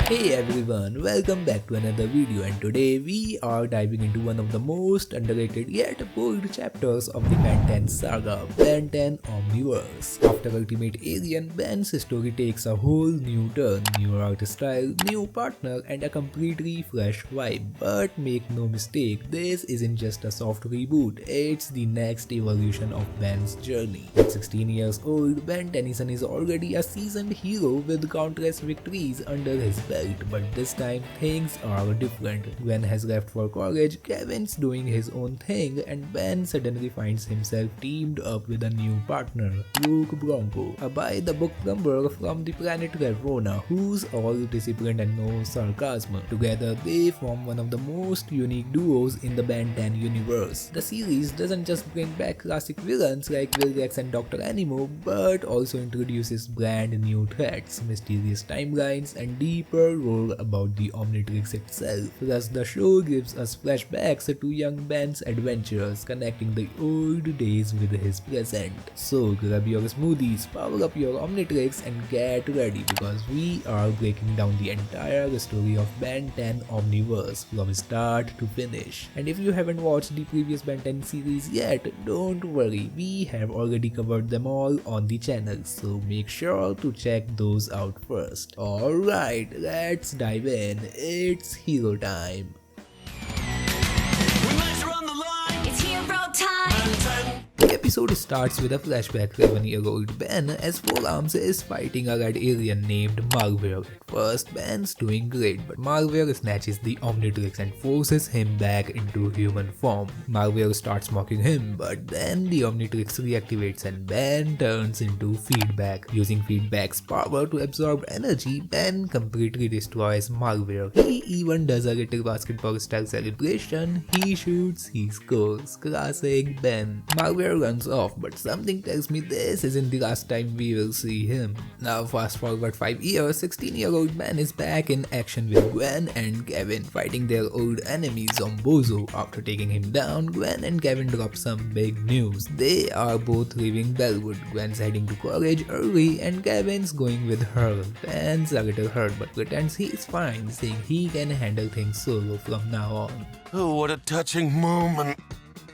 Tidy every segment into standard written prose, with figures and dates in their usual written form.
Hey everyone, welcome back to another video, and today we are diving into one of the most underrated yet bold chapters of the Ben 10 saga, Ben 10 Omniverse. After Ultimate Alien, Ben's story takes a whole new turn, new art style, new partner, and a completely fresh vibe. But make no mistake, this isn't just a soft reboot, it's the next evolution of Ben's journey. At 16 years old, Ben Tennyson is already a seasoned hero with countless victories under his belt. But this time things are different. Gwen has left for college, Kevin's doing his own thing, and Ben suddenly finds himself teamed up with a new partner, Luke Bronco, a by-the-book plumber from the planet Ravona who's all discipline and no sarcasm. Together they form one of the most unique duos in the Ben 10 universe. The series doesn't just bring back classic villains like Vilgax and Dr. Animo, but also introduces brand new threats, mysterious timelines, and deeper lore about the Omnitrix itself. Plus, the show gives us flashbacks to young Ben's adventures, connecting the old days with his present. So grab your smoothies, power up your Omnitrix, and get ready because we are breaking down the entire story of Ben 10 Omniverse from start to finish. And if you haven't watched the previous Ben 10 series yet, don't worry, we have already covered them all on the channel, so make sure to check those out first. Alright, let's dive in. It's hero time. When lights are on the line, It's hero time! The episode starts with a flashback to 11-year-old Ben as Four Arms is fighting a red alien named Malware. At first, Ben's doing great, but Malware snatches the Omnitrix and forces him back into human form. Malware starts mocking him, but then the Omnitrix reactivates and Ben turns into feedback. Using feedback's power to absorb energy, Ben completely destroys Malware. He even does a little basketball-style celebration. He shoots, he scores. Classic Ben. Malware runs off, but something tells me this isn't the last time we will see him. Now fast forward 5 years, 16-year-old Ben is back in action with Gwen and Kevin fighting their old enemy Zombozo. After taking him down, Gwen and Kevin drop some big news. They are both leaving Bellwood. Gwen's heading to college early and Kevin's going with her. Ben's a little hurt but pretends he's fine, saying he can handle things solo from now on. oh, what a touching moment.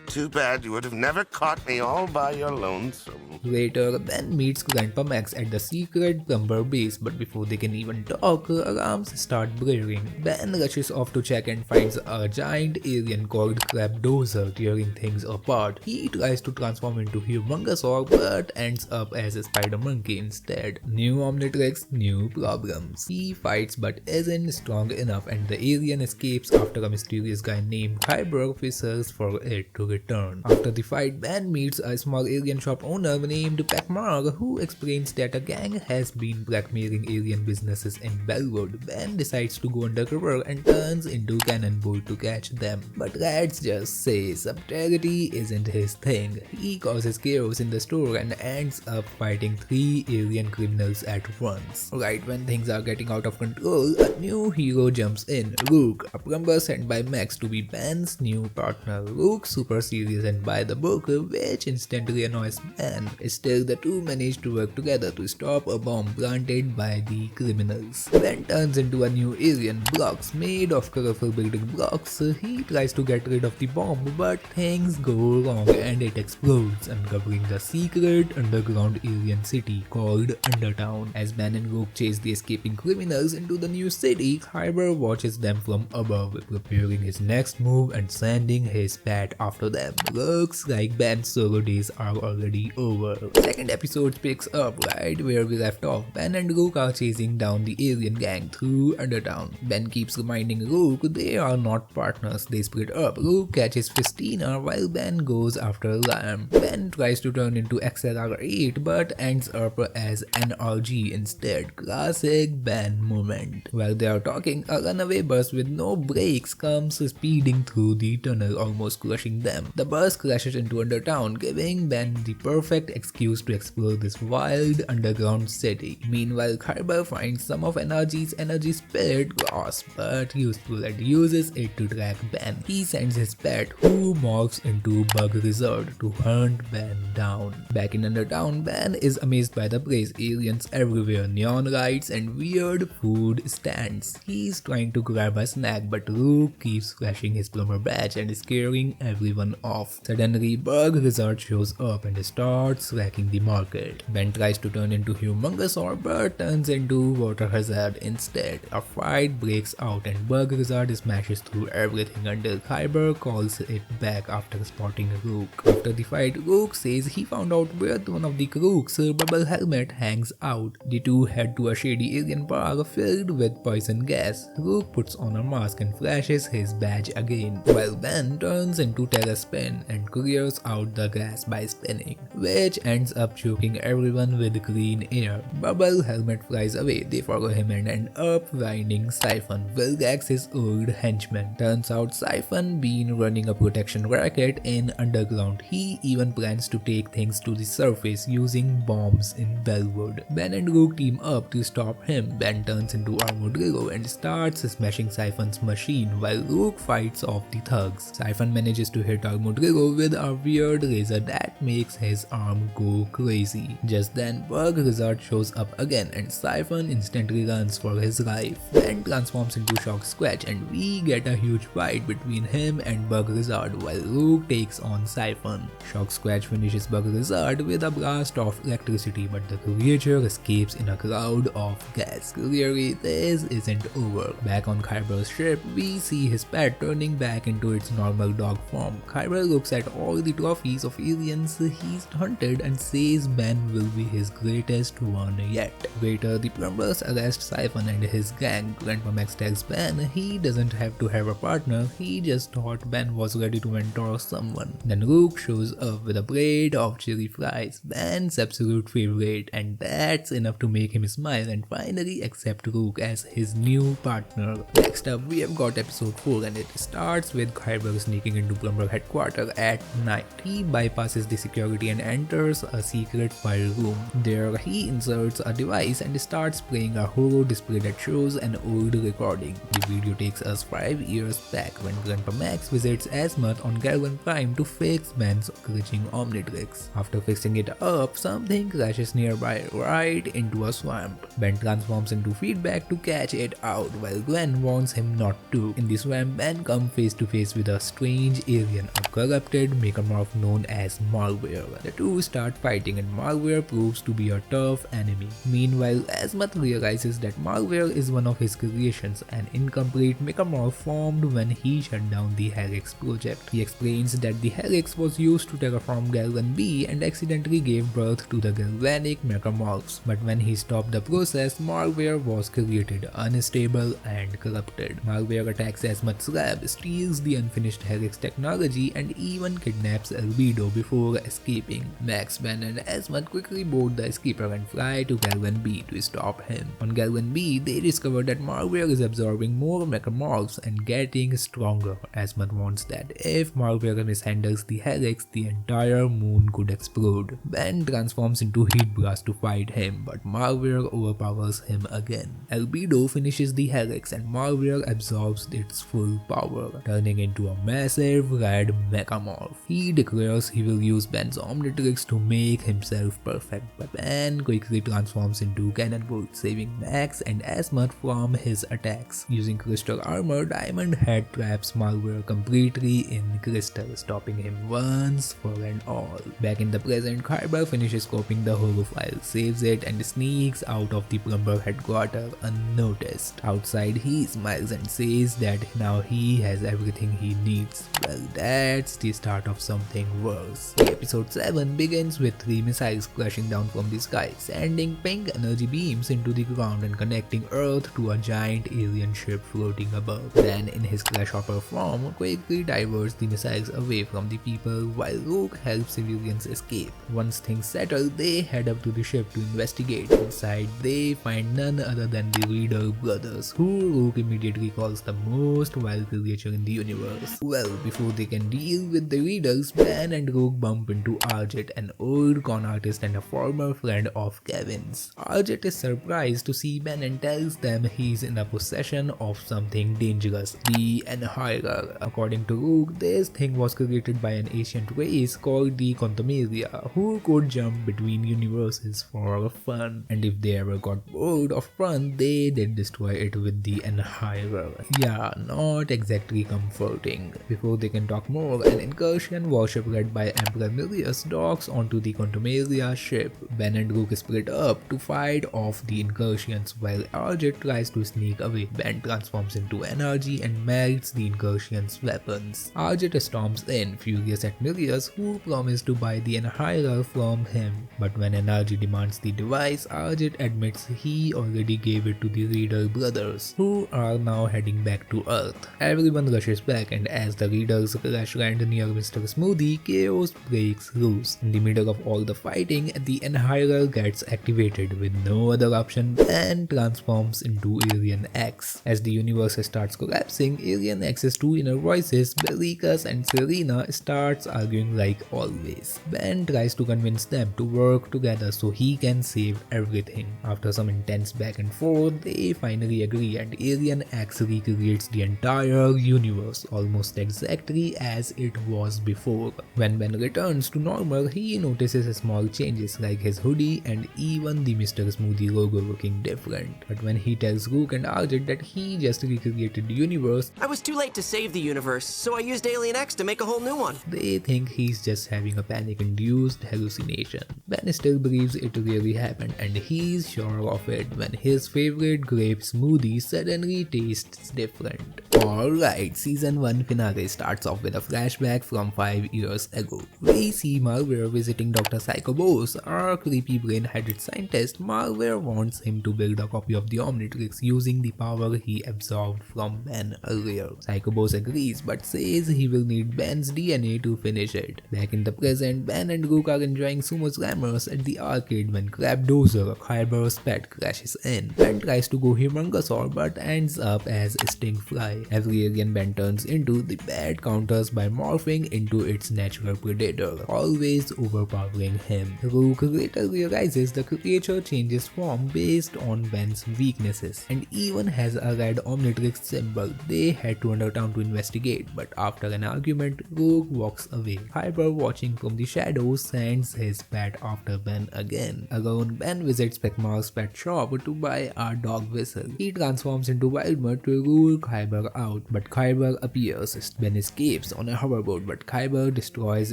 Too bad you would have never caught me all by your lonesome. Later, Ben meets Grandpa Max at the secret plumber base, but before they can even talk, alarms start blaring. Ben rushes off to check and finds a giant alien called Crabdozer tearing things apart. He tries to transform into Humongousaur but ends up as a spider monkey instead. New Omnitrix, new problems. He fights but isn't strong enough and the alien escapes after a mysterious guy named Khyber whistles for it to return. After the fight, Ben meets a small alien shop owner named Pac-Mar who explains that a gang has been blackmailing alien businesses in Bellwood. Ben decides to go undercover and turns into Cannonball to catch them. But let's just say subtlety isn't his thing. He causes chaos in the store and ends up fighting 3 alien criminals at once. Right when things are getting out of control, a new hero jumps in, Rook, a plumber sent by Max to be Ben's new partner. Rook's super serious and by the book, which instantly annoys Ben. Still, the two manage to work together to stop a bomb planted by the criminals. Ben turns into a new alien, Blocks, made of colorful building blocks. He tries to get rid of the bomb, but things go wrong and it explodes, uncovering the secret underground alien city called Undertown. As Ben and Rook chase the escaping criminals into the new city, Khyber watches them from above, preparing his next move and sending his bat after them. Looks like Ben's solo days are already over. Second episode picks up right where we left off. Ben and Rook are chasing down the alien gang through Undertown. Ben keeps reminding Rook they are not partners, they split up. Rook catches Festina while Ben goes after Lamb. Ben tries to turn into XLR8 but ends up as NRG instead. Classic Ben moment. While they are talking, a runaway bus with no brakes comes speeding through the tunnel, almost crushing them. them. The bus crashes into Undertown, giving Ben the perfect excuse to explore this wild underground city. Meanwhile, Khyber finds some of Energy's energy spirit gross but useful and uses it to track Ben. He sends his pet, who morphs into Bug Lizard, to hunt Ben down. Back in Undertown, Ben is amazed by the place, aliens everywhere, neon lights and weird food stands. He's trying to grab a snack, but Rook keeps flashing his plumber badge and scaring everyone off. Suddenly, Bug Lizard shows up and starts wrecking the market. Ben tries to turn into Humongousaur but turns into Water Hazard instead. A fight breaks out and Bug Lizard smashes through everything until Khyber calls it back after spotting Rook. After the fight, Rook says he found out where one of the crooks' bubble helmet hangs out. The two head to a shady alien bar filled with poison gas. Rook puts on a mask and flashes his badge again, while Ben turns into Terraspin and clears out the gas by spinning, which ends up choking everyone with clean air. Bubble helmet flies away, they follow him and end up finding Siphon, Vilgax's old henchman. Turns out Siphon been running a protection racket in underground. He even plans to take things to the surface using bombs in Bellwood. Ben and Rook team up to stop him. Ben turns into Armadillo and starts smashing Siphon's machine while Rook fights off the thugs. Siphon manages to hit Armadillo with a weird laser that makes his arm go crazy. Just then, Bug Lizard shows up again and Siphon instantly runs for his life. Ben transforms into Shock Squatch and we get a huge fight between him and Bug Lizard while Rook takes on Siphon. Shock Squatch finishes Bug Lizard with a blast of electricity, but the creature escapes in a cloud of gas. Clearly, this isn't over. Back on Khyber's ship, we see his pet turning back into its normal dog form. Khyber looks at all the trophies of aliens he's hunted and says Ben will be his greatest one yet. Later, the plumbers arrest Siphon and his gang. Grandpa Max tells Ben he doesn't have to have a partner, he just thought Ben was ready to mentor someone. Then Rook shows up with a plate of chili fries, Ben's absolute favorite, and that's enough to make him smile and finally accept Rook as his new partner. Next up, we have got episode 4 and it starts with Khyber sneaking into Plumber headquarters at night. He bypasses the security and enters a secret file room. There, he inserts a device and starts playing a horror display that shows an old recording. The video takes us 5 years back when Grandpa Max visits Azimuth on Galvan Prime to fix Ben's glitching Omnitrix. After fixing it up, something crashes nearby right into a swamp. Ben transforms into Feedback to catch it out while Gwen warns him not to. In the swamp, Ben comes face to face with a strange alien, a corrupted Mechamorph known as Malware. The two start fighting and Malware proves to be a tough enemy. Meanwhile, Azimuth realizes that Malware is one of his creations, an incomplete Mechamorph formed when he shut down the Helix project. He explains that the Helix was used to terraform Galvan B and accidentally gave birth to the Galvanic Mechamorphs, but when he stopped the process, Malware was created, unstable and corrupted. Malware attacks Azimuth's lab, steals the unfinished Helix technology and even kidnaps Albedo before escaping. Max, Ben and Azimuth quickly board the escaper and fly to Galvan B to stop him. On Galvan B, they discover that Malware is absorbing more Mechamorphs and getting stronger. Azimuth warns that if Malware mishandles the Helix, the entire moon could explode. Ben transforms into Heat Blast to fight him, but Malware overpowers him again. Albedo finishes the Helix and Malware absorbs its full power, turning into a massive red Mechamorph. He declares he will use Ben's Omnitrix to make himself perfect, but Ben quickly transforms into Cannonball, saving Max and Azimuth from his attacks. Using crystal armor, Diamond Head traps Malware completely in crystal, stopping him once for and all. Back in the present, Khyber finishes copying the horror file, saves it and sneaks out of the Plumber headquarters unnoticed. Outside, he smiles and says that now he has everything he needs. Well, that's the start of something worse. Episode 7 begins with 3 missiles crashing down from the sky, sending pink energy beams into the ground and connecting Earth to a giant alien ship floating above. Then, in his grasshopper form, quickly diverts the missiles away from the people while Rook helps civilians escape. Once things settle, they head up to the ship to investigate. Inside, they find none other than the Reader brothers, who Rook immediately calls the most wild creature in the universe. Well, before they can deal with the readers, Ben and Rook bump into Arjet, an old con artist and a former friend of Kevin's. Arjet is surprised to see Ben and tells them he's in a possession of something dangerous, the Enhira. According to Rook, this thing was created by an ancient race called the Contumelia, who could jump between universes for fun, and if they ever got bored of fun, they did destroy it with the Enhira. Yeah, not exactly comforting. Before they can talk more, an incursion warship led by Emperor Milius docks onto the Contumelia ship. Ben and Rook split up to fight off the incursions while Arjet tries to sneak away. Ben transforms into energy and melts the incursion's weapons. Arjet storms in, furious at Milius, who promised to buy the Enhira from him. But when energy demands the device, Arjet admits he already gave it to the Reader brothers, who are now heading back to Earth. Everyone rushes back, and as the Readers crash land near Mr. Smoothie, chaos breaks loose. In the middle of all the fighting, the Enhira gets activated. With no other option, Ben transforms into Alien X. As the universe starts collapsing, Alien X's two inner voices, Belicus and Serena, starts arguing like always. Ben tries to convince them to work together so he can save everything. After some intense back and forth, they finally agree, and Alien X recreates the entire universe almost exactly as it was before. When Ben returns to normal, he notices small changes like his hoodie and even the Mr. Smoothie logo looking different. But when he tells Rook and Arjet that he just recreated the universe, I was too late to save the universe, so I used Alien X to make a whole new one. they think he's just having a panic-induced hallucination. Ben still believes it really happened, and he's sure of it when his favorite grape smoothie suddenly tastes different. Alright, season 1 finale starts off with a flashback from 5 years ago. We see Malware visiting Dr. Psychobos, our creepy brain-headed scientist. Malware wants him to build a copy of the Omnitrix using the power he absorbed from Ben earlier. Psychobos agrees but says he will need Ben's DNA to finish it. Back in the present, Ben and Rook are enjoying sumo slammers at the arcade when Crabdozer, Khyber's pet, crashes in. Ben tries to go Humongosaur but ends up as Stingfly. Every alien Ben turns into, the bat counters by morphing into its natural predator, always overpowering him. Rook later realizes the creature changes form based on Ben's weaknesses and even has a red Omnitrix symbol. They head to Undertown to investigate, but after an argument, Rook walks away. Khyber, watching from the shadows, sends his pet after Ben again. Alone, Ben visits Pekmar's pet shop to buy a dog whistle. He transforms into Wildmud to rule Khyber out, but Khyber appears. Ben escapes on a hoverboard, but Khyber destroys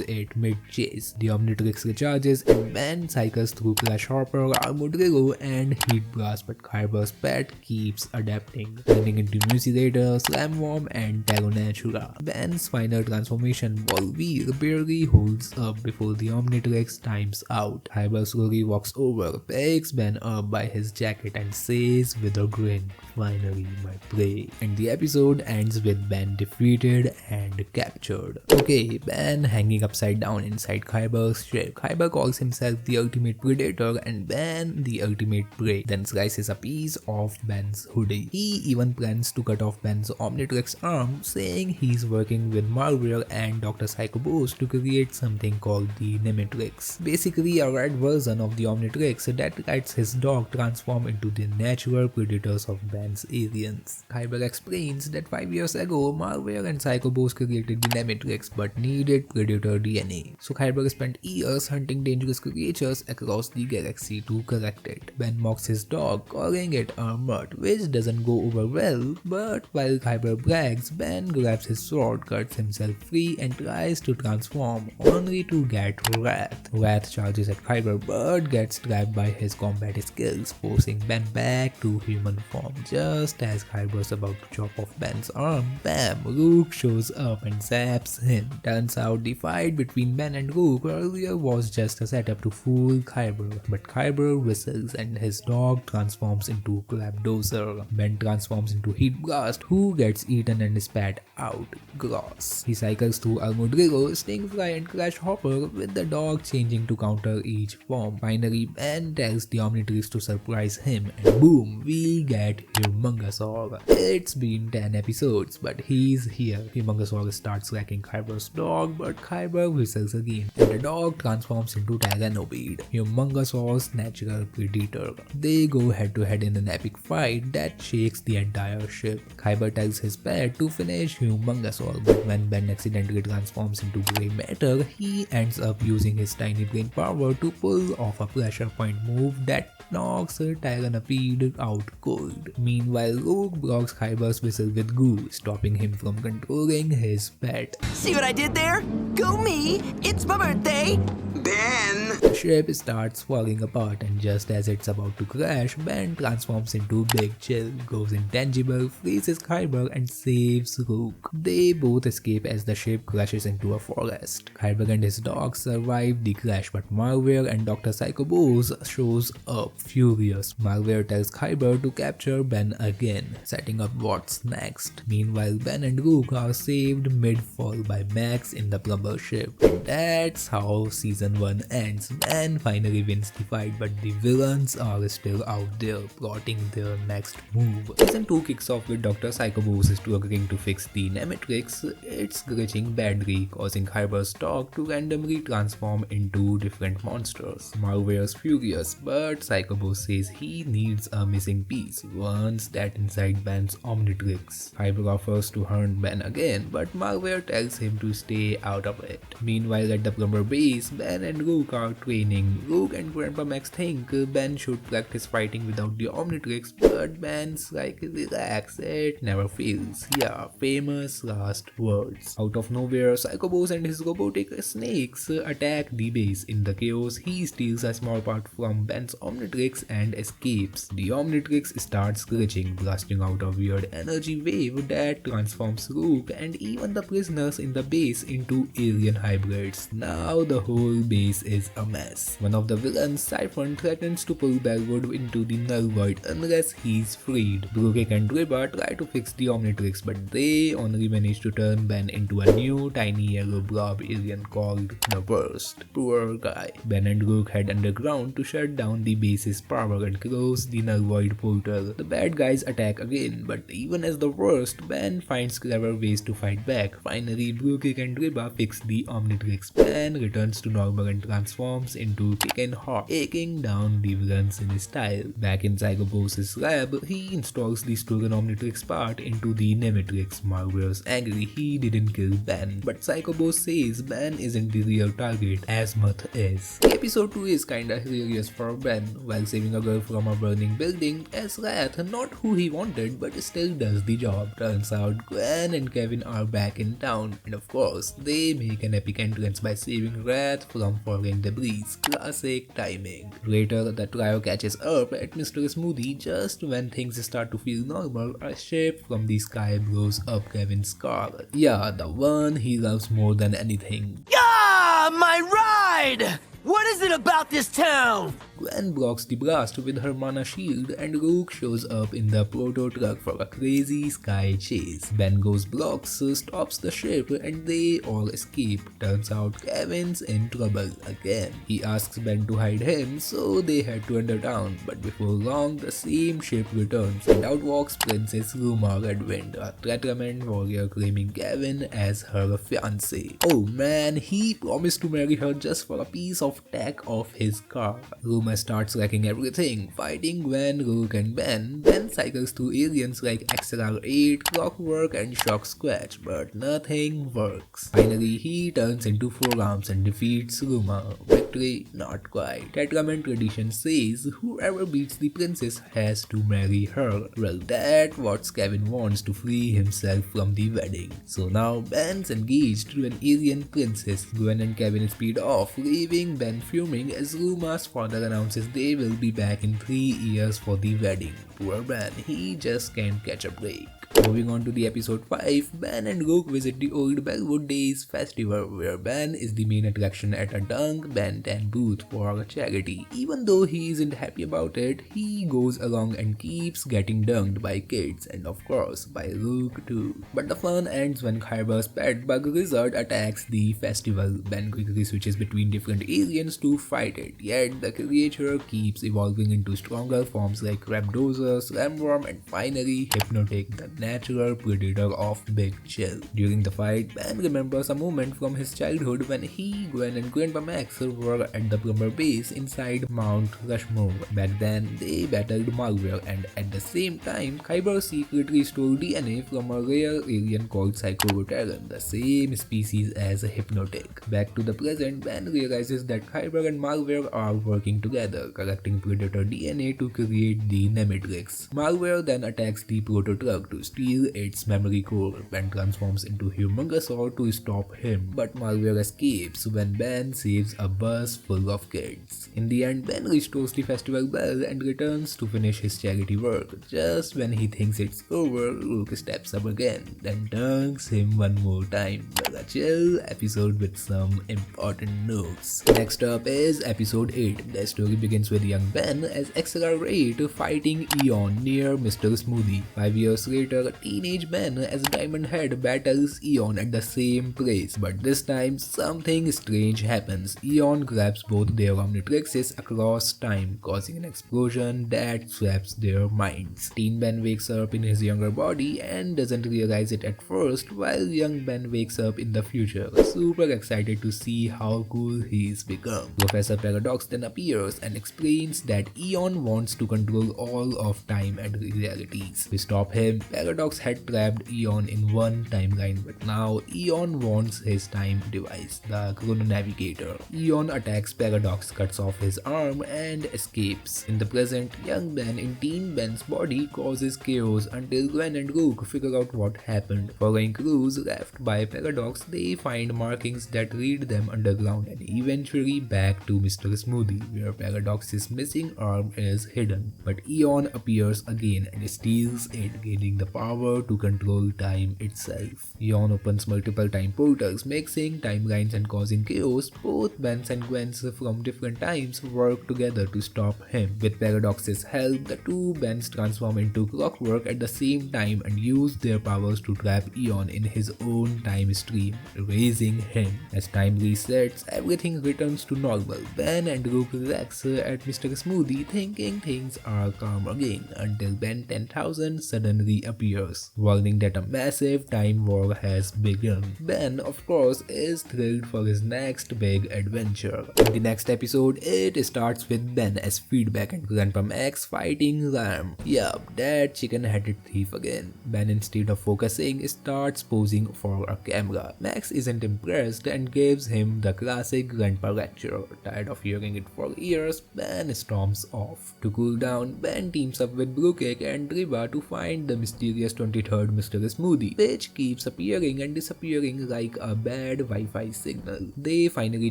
it mid-chase. The Omnitrix recharges and Ben cycles through Crash Hopper, Armadillo, and Heat Blast, but Khyber's pet keeps adapting, turning into Muscilator, Slamworm, and Pteronatura. Ben's final transformation, Volbeat, barely holds up before the Omnitrix times out. Khyber slowly walks over, picks Ben up by his jacket, and says with a grin, "Finally, my prey." And the episode ends with Ben defeated and captured. Okay, Ben hanging upside down inside Khyber's ship. Khyber calls himself the ultimate predator and Ben the ultimate prey, then slices a piece of Ben's hoodie. He even plans to cut off Ben's Omnitrix arm, saying he's working with Malware and Dr. Psychobos to create something called the Nemetrix. Basically a red version of the Omnitrix that lets his dog transform into the natural predators of Ben's aliens. Khyber explains that 5 years ago, Malware and Psychobos created the Nemetrix but needed predator DNA. So Khyber spent years hunting dangerous creatures across the galaxy to correct it. Ben mocks his dog, calling it a mutt, which doesn't go over well, but while Khyber brags, Ben grabs his sword, cuts himself free, and tries to transform, only to get Wrath. Wrath charges at Khyber but gets trapped by his combat skills, forcing Ben back to human form. Just as Khyber's about to chop off Ben's arm, bam, Rook shows up and zaps him. Turns out the fight between Ben and Rook earlier was just a setup to fool Khyber, but Khyber whistles and his dog transforms into Crabdozer. Ben transforms into Heat Blast, who gets eaten and spat out. Gross. He cycles through Armadillo, Stingfly, and Crash Hopper, with the dog changing to counter each form. Finally, Ben tells the Omnitrix to surprise him, and boom, we get Humongosaur. It's been 10 episodes, but he's here. Humongosaur starts starts wrecking Khyber's dog, but Khyber whistles again, and the dog transforms into Tyrannoid, Humongousaur's natural predator. They go head to head in an epic fight that shakes the entire ship. Khyber tells his pet to finish Humongousaur, but when Ben accidentally transforms into grey matter, he ends up using his tiny brain power to pull off a pressure point move that knocks Tyrannoid out cold. Meanwhile, Rook blocks Khyber's whistle with goo, stopping him from controlling his pet. See what I did there? Go me! It's my birthday! Ben! The ship starts falling apart, and just as it's about to crash, Ben transforms into Big Chill, goes intangible, freezes Khyber, and saves Rook. They both escape as the ship crashes into a forest. Khyber and his dog survive the crash, but Malware and Dr. Psychobos shows up furious. Malware tells Khyber to capture Ben again, setting up what's next. Meanwhile, Ben and Rook are saved mid-fall by Max in the plumber ship. And that's how season 1 ends. Ben finally wins the fight, but the villains are still out there plotting their next move. Season 2 kicks off with Dr. Psychobos agreeing to fix the Nemetrix. It's glitching badly, causing Khyber's dog to randomly transform into different monsters. Malware's furious, but Psychobos says he needs a missing piece, once that inside Ben's Omnitrix. Khyber offers to hunt Ben again, but Malware tells him to stay out of it. Meanwhile, at the plumber base, Ben and Rook are training. Rook and Grandpa Max think Ben should practice fighting without the Omnitrix, but Ben's like, relax, it never fails. Yeah, famous last words. Out of nowhere, Psychobos and his robotic snakes attack the base. In the chaos, he steals a small part from Ben's Omnitrix and escapes. The Omnitrix starts glitching, blasting out a weird energy wave that transforms Rook and even the prisoners in the base into alien hybrids. Now the whole base is a mess. One of the villains, Siphon, threatens to pull Bellwood into the null void unless he's freed. Brooke and Ribba try to fix the Omnitrix, but they only manage to turn Ben into a new tiny yellow blob alien called the Worst. Poor guy. Ben and Rook head underground to shut down the base's power and close the null void portal. The bad guys attack again, but even as the Worst, Ben finds clever ways to fight back. Finally, Brooke and Ribba fix the Omnitrix. Ben returns to normal and transforms into Chicken Hawk, taking down the villains in style. Back in Psychobos' lab, he installs the stolen Omnitrix part into the Nemetrix. Malware's angry he didn't kill Ben, but Psychobos says Ben isn't the real target, Asmuth is. Episode 2 is kinda hilarious for Ben. While saving a girl from a burning building, as Wrath, not who he wanted, but still does the job. Turns out Gwen and Kevin are back in town, and of course, they make an epic entrance by saving Wrath from falling debris. Classic timing. Later, the trio catches up at Mr. Smoothie just when things start to feel normal. A ship from the sky blows up Kevin's car. Yeah, the one he loves more than anything. Ah, my ride! What is it about this town? Gwen blocks the blast with her mana shield, and Rook shows up in the proto truck for a crazy sky chase. Ben goes blocks, stops the ship, and they all escape. Turns out Kevin's in trouble again. He asks Ben to hide him, so they head to Undertown. But before long, the same ship returns, and out walks Princess Ruma Redwind, a Tetrament warrior claiming Kevin as her fiancé. Oh man, he promised to marry her just for a piece of tech of his car. Ruma starts wrecking everything, fighting Gwen, Rook, and Ben. Ben cycles through aliens like XLR8, Clockwork, and Shock Scratch, but nothing works. Finally, he turns into Four Arms and defeats Ruma. Victory? Not quite. Tetrament tradition says whoever beats the princess has to marry her. Well, that's what Kevin wants to free himself from the wedding. So now Ben's engaged to an alien princess. Gwen and Kevin speed off, leaving Ben fuming as Ruma's father announces they will be back in 3 years for the wedding. Poor Ben, he just can't catch a break. Moving on to the episode 5, Ben and Rook visit the old Bellwood Days festival, where Ben is the main attraction at a Dunk Ben 10 booth for a charity. Even though he isn't happy about it, he goes along and keeps getting dunked by kids, and of course by Rook too. But the fun ends when Khyber's pet bug lizard attacks the festival. Ben quickly switches between different aliens to fight it, yet the creature keeps evolving into stronger forms like Rapdozer Monster, Slamworm, and finally Hypnotic, the natural predator of Big Chill. During the fight, Ben remembers a moment from his childhood when he, Gwen, and Grandpa Max were at the plumber base inside Mount Rushmore. Back then, they battled Malware, and at the same time, Khyber secretly stole DNA from a rare alien called Psychoterran, the same species as Hypnotic. Back to the present, Ben realizes that Khyber and Malware are working together, collecting predator DNA to create the Nemetrix. Malware then attacks the proto-truck to steal its memory core. Ben transforms into Humongousaur to stop him, but Malware escapes when Ben saves a bus full of kids. In the end, Ben restores the festival bell and returns to finish his charity work. Just when he thinks it's over, Rook steps up again, then dunks him one more time. A chill episode with some important notes. Next up is episode 8. The story begins with young Ben as XLR8 fighting Eon near Mr. Smoothie. 5 years later, teenage Ben as Diamond Head battles Eon at the same place, but this time something strange happens. Eon grabs both their Omnitrixes across time, causing an explosion that swaps their minds. Teen Ben wakes up in his younger body and doesn't realize it at first, while young Ben wakes up in the future, super excited to see how cool he's become. Professor Paradox then appears and explains that Eon wants to control all of time and realities. To stop him, Paradox had trapped Eon in one timeline, but now Eon wants his time device, the Chrono Navigator. Eon attacks Paradox, cuts off his arm, and escapes. In the present, young Ben in Teen Ben's body causes chaos until Gwen and Rook figure out what happened. Following clues left by Paradox, they find markings that lead them underground and eventually back to Mr. Smoothie, where Paradox's missing arm is hidden. But Eon appears again and steals it, gaining the power to control time itself. Eon opens multiple time portals, mixing timelines and causing chaos. Both Bens and Gwens from different times work together to stop him. With Paradox's help, the two Bens transform into clockwork at the same time and use their powers to trap Eon in his own time stream, erasing him. As time resets, everything returns to normal. Ben and Rook relax at Mr. Smoothie, thinking things are calm again, until Ben 10,000 suddenly appears, warning that a massive time war has begun. Ben, of course, is thrilled for his next big adventure. In the next episode, it starts with Ben as Feedback and Grandpa Max fighting Lamb. Yup, that chicken-headed thief again. Ben, instead of focusing, starts posing for a camera. Max isn't impressed and gives him the classic grandpa lecture. Tired of hearing it for years, Ben storms off. To cool down, Ben teams up with Brookcake and Riva to find the mysterious 23rd Mr. Smoothie, which keeps appearing and disappearing like a bad Wi-Fi signal. They finally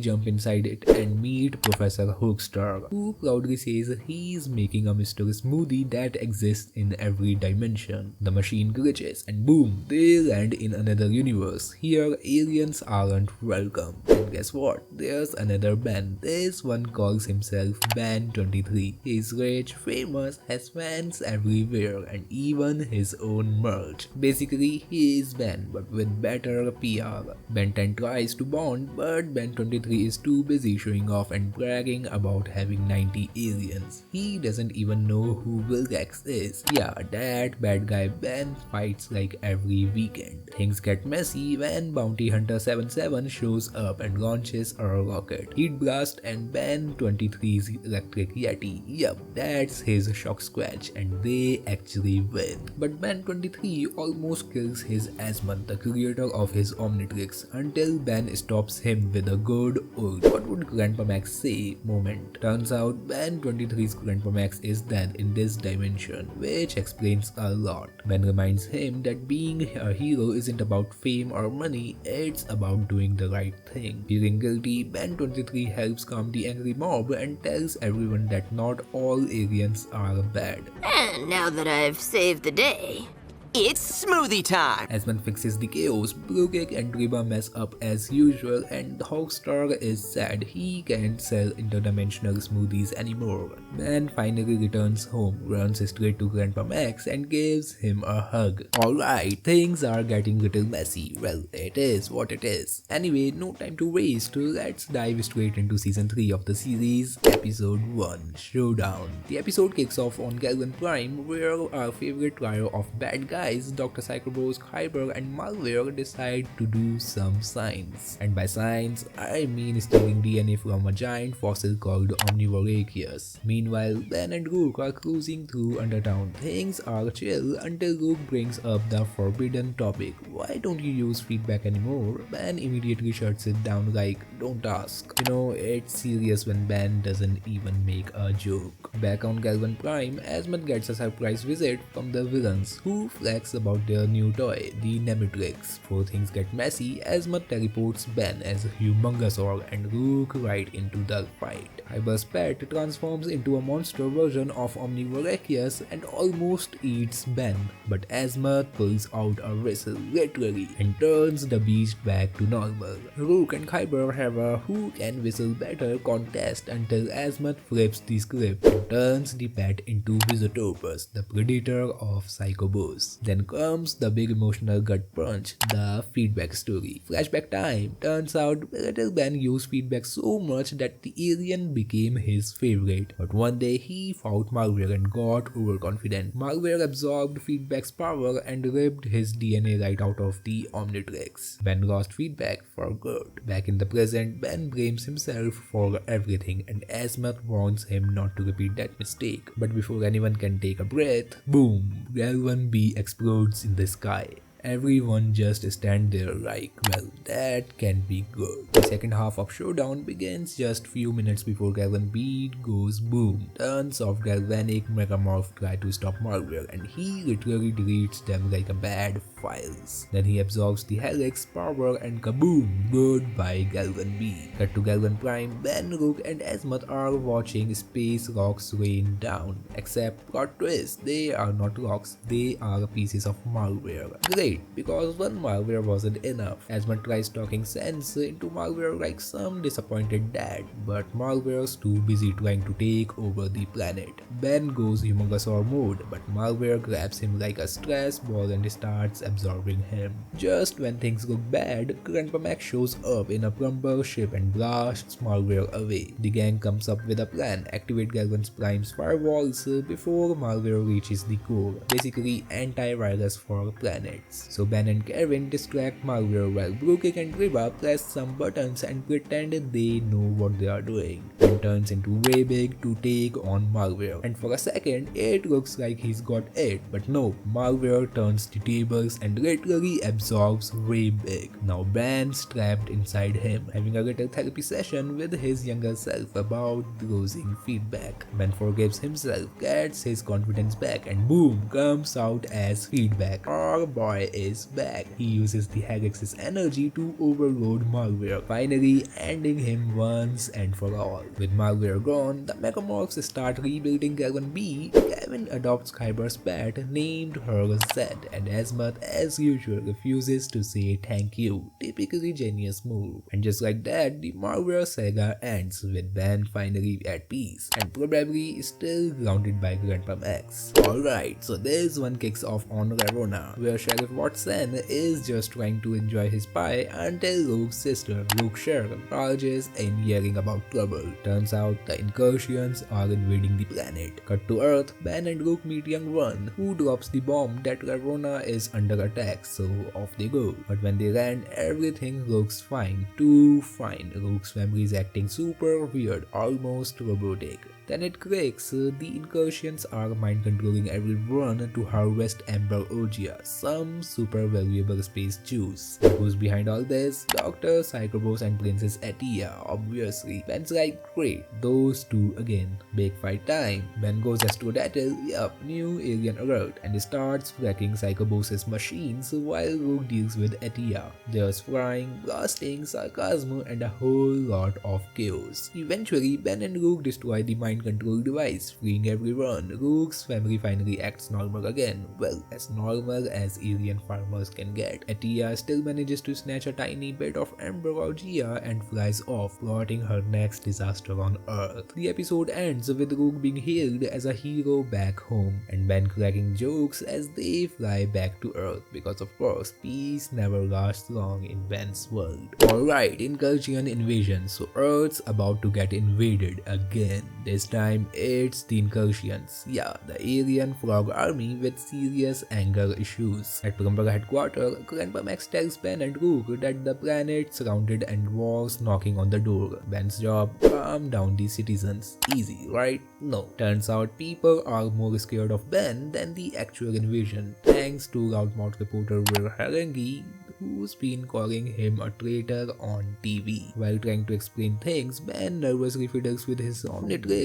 jump inside it and meet Professor Hoekstra, who proudly says he's making a Mr. Smoothie that exists in every dimension. The machine glitches and boom, they land in another universe. Here, aliens aren't welcome. And guess what? There's another Ben. This one calls himself Ben23. He's rich, famous, has fans everywhere, and even his own merch. Basically, he is Ben, but with better PR. Ben 10 tries to bond, but Ben 23 is too busy showing off and bragging about having 90 aliens. He doesn't even know who Wilgax is. Yeah, that bad guy Ben fights like every weekend. Things get messy when Bounty Hunter 77 shows up and launches a rocket, Heat Blast, and Ben 23's Electric Yeti. Yup, that's his shock squatch, and they actually win. But Ben 23 almost kills his Asmon, the creator of his Omnitrix, until Ben stops him with a good old "what would Grandpa Max say" moment. Turns out Ben 23's Grandpa Max is dead in this dimension, which explains a lot. Ben reminds him that being a hero isn't about fame or money, it's about doing the right thing. Feeling guilty, Ben 23 helps calm the angry mob and tells everyone that not all aliens are bad. And now that I've saved the day, It's smoothie time! As Ben fixes the chaos, Brooke and Reba mess up as usual, and the Hawkstar is sad he can't sell interdimensional smoothies anymore. Ben finally returns home, runs straight to Grandpa Max and gives him a hug. Alright, things are getting little messy. Well, it is what it is. Anyway, no time to waste, let's dive straight into season 3 of the series, episode 1, Showdown. The episode kicks off on Galvan Prime, where our favorite trio of bad guys, Dr. Psychobos, Khyber and Malware, decide to do some science. And by science, I mean stealing DNA from a giant fossil called Omniverse. Meanwhile, Ben and Rook are cruising through Undertown. Things are chill until Rook brings up the forbidden topic. Why don't you use feedback anymore? Ben immediately shuts it down like, don't ask. You know, it's serious when Ben doesn't even make a joke. Back on Galvan Prime, Asmat gets a surprise visit from the villains, who flex about their new toy, the Nemetrix. Before things get messy, Asmat teleports Ben as a Humongosaur and Rook right into the fight. Khyber's pet transforms into a monster version of Omniverse and almost eats Ben, but Asmat pulls out a whistle, literally, and turns the beast back to normal. Rook and Khyber have a who can whistle better contest until Asmat flips the script and turns the pet into Visitopus, the predator of Psychobos. Then comes the big emotional gut punch, the feedback story. Flashback time. Turns out little Ben used feedback so much that the alien became his favorite. But one day he fought Malware and got overconfident. Malware absorbed feedback's power and ripped his DNA right out of the Omnitrix. Ben lost feedback for good. Back in the present, Ben blames himself for everything and Asmat warns him not to repeat that mistake. But before anyone can take a breath, boom, Galvan B explodes in the sky. Everyone just stand there like, well, that can be good. The second half of Showdown begins just few minutes before Galvan beat goes boom. Tons of galvanic megamorph try to stop Malware and he literally deletes them like a bad files. Then he absorbs the Helix power and kaboom, goodbye Galvan B. Cut to Galvan Prime, Ben, Rook and Asmat are watching space rocks rain down. Except plot twist, they are not rocks, they are pieces of Malware. Great, because one Malware wasn't enough. Asmat tries talking sense into Malware like some disappointed dad, but Malware's too busy trying to take over the planet. Ben goes Humongosaur mode, but Malware grabs him like a stress ball and starts absorbing him. Just when things look bad, Grandpa Max shows up in a plumber ship and blasts Malware away. The gang comes up with a plan, activate Galvan Prime's firewalls before Malware reaches the core, basically antivirus for planets. So Ben and Kevin distract Malware while Brooke and Reba press some buttons and pretend they know what they are doing. Ben turns into way big to take on Malware, and for a second it looks like he's got it, but no, Malware turns the tables and literally absorbs way big. Now Ben's trapped inside him, having a little therapy session with his younger self about losing feedback. Ben forgives himself, gets his confidence back, and boom, comes out as feedback. Our boy is back. He uses the Helix's energy to overload Malware, finally ending him once and for all. With Malware gone, the Megamorphs start rebuilding Galvan B. Kevin adopts Khyber's pet named her Zed, and Asmat as usual refuses to say thank you, typically genius move. And just like that, the Malware saga ends with Ben finally at peace and probably still grounded by Grandpa Max. Alright, so this one kicks off on Ravonna, where Sheriff Watson is just trying to enjoy his pie until Rook's sister, Rook Cheryl, barges in yelling about trouble. Turns out the incursions are invading the planet. Cut to Earth, Ben and Rook meet young One, who drops the bomb that Ravonna is under attack, so off they go. But when they land, everything looks fine, too fine. Rook's family is acting super weird, almost robotic. Then it clicks, the incursions are mind-controlling everyone to harvest Amber Ogia, some super valuable space juice. But who's behind all this? Dr. Psychobos and Princess Atia, obviously. Ben's like, great, those two again. Big fight time. Ben goes Astrodatel, yup, new alien alert, and starts wrecking Psychobos' machines while Rook deals with Atia. There's frying, blasting, sarcasm, and a whole lot of chaos. Eventually, Ben and Rook destroy the mind mind control device, freeing everyone. Rook's family finally acts normal again. Well, as normal as alien farmers can get. Atia still manages to snatch a tiny bit of ambrosia and flies off, plotting her next disaster on Earth. The episode ends with Rook being hailed as a hero back home, and Ben cracking jokes as they fly back to Earth because of course peace never lasts long in Ben's world. Alright, incursion invasion. So Earth's about to get invaded again. This time it's the incursions. Yeah, the alien frog army with serious anger issues. At Plumber headquarters, Grandpa Max tells Ben and Rook that the planet surrounded and was knocking on the door. Ben's job, calm down the citizens. Easy, right? No. Turns out people are more scared of Ben than the actual invasion, thanks to loudmouth reporter Will Harangi, who's been calling him a traitor on TV. While trying to explain things, Ben nervously fiddles with his Omnitrix.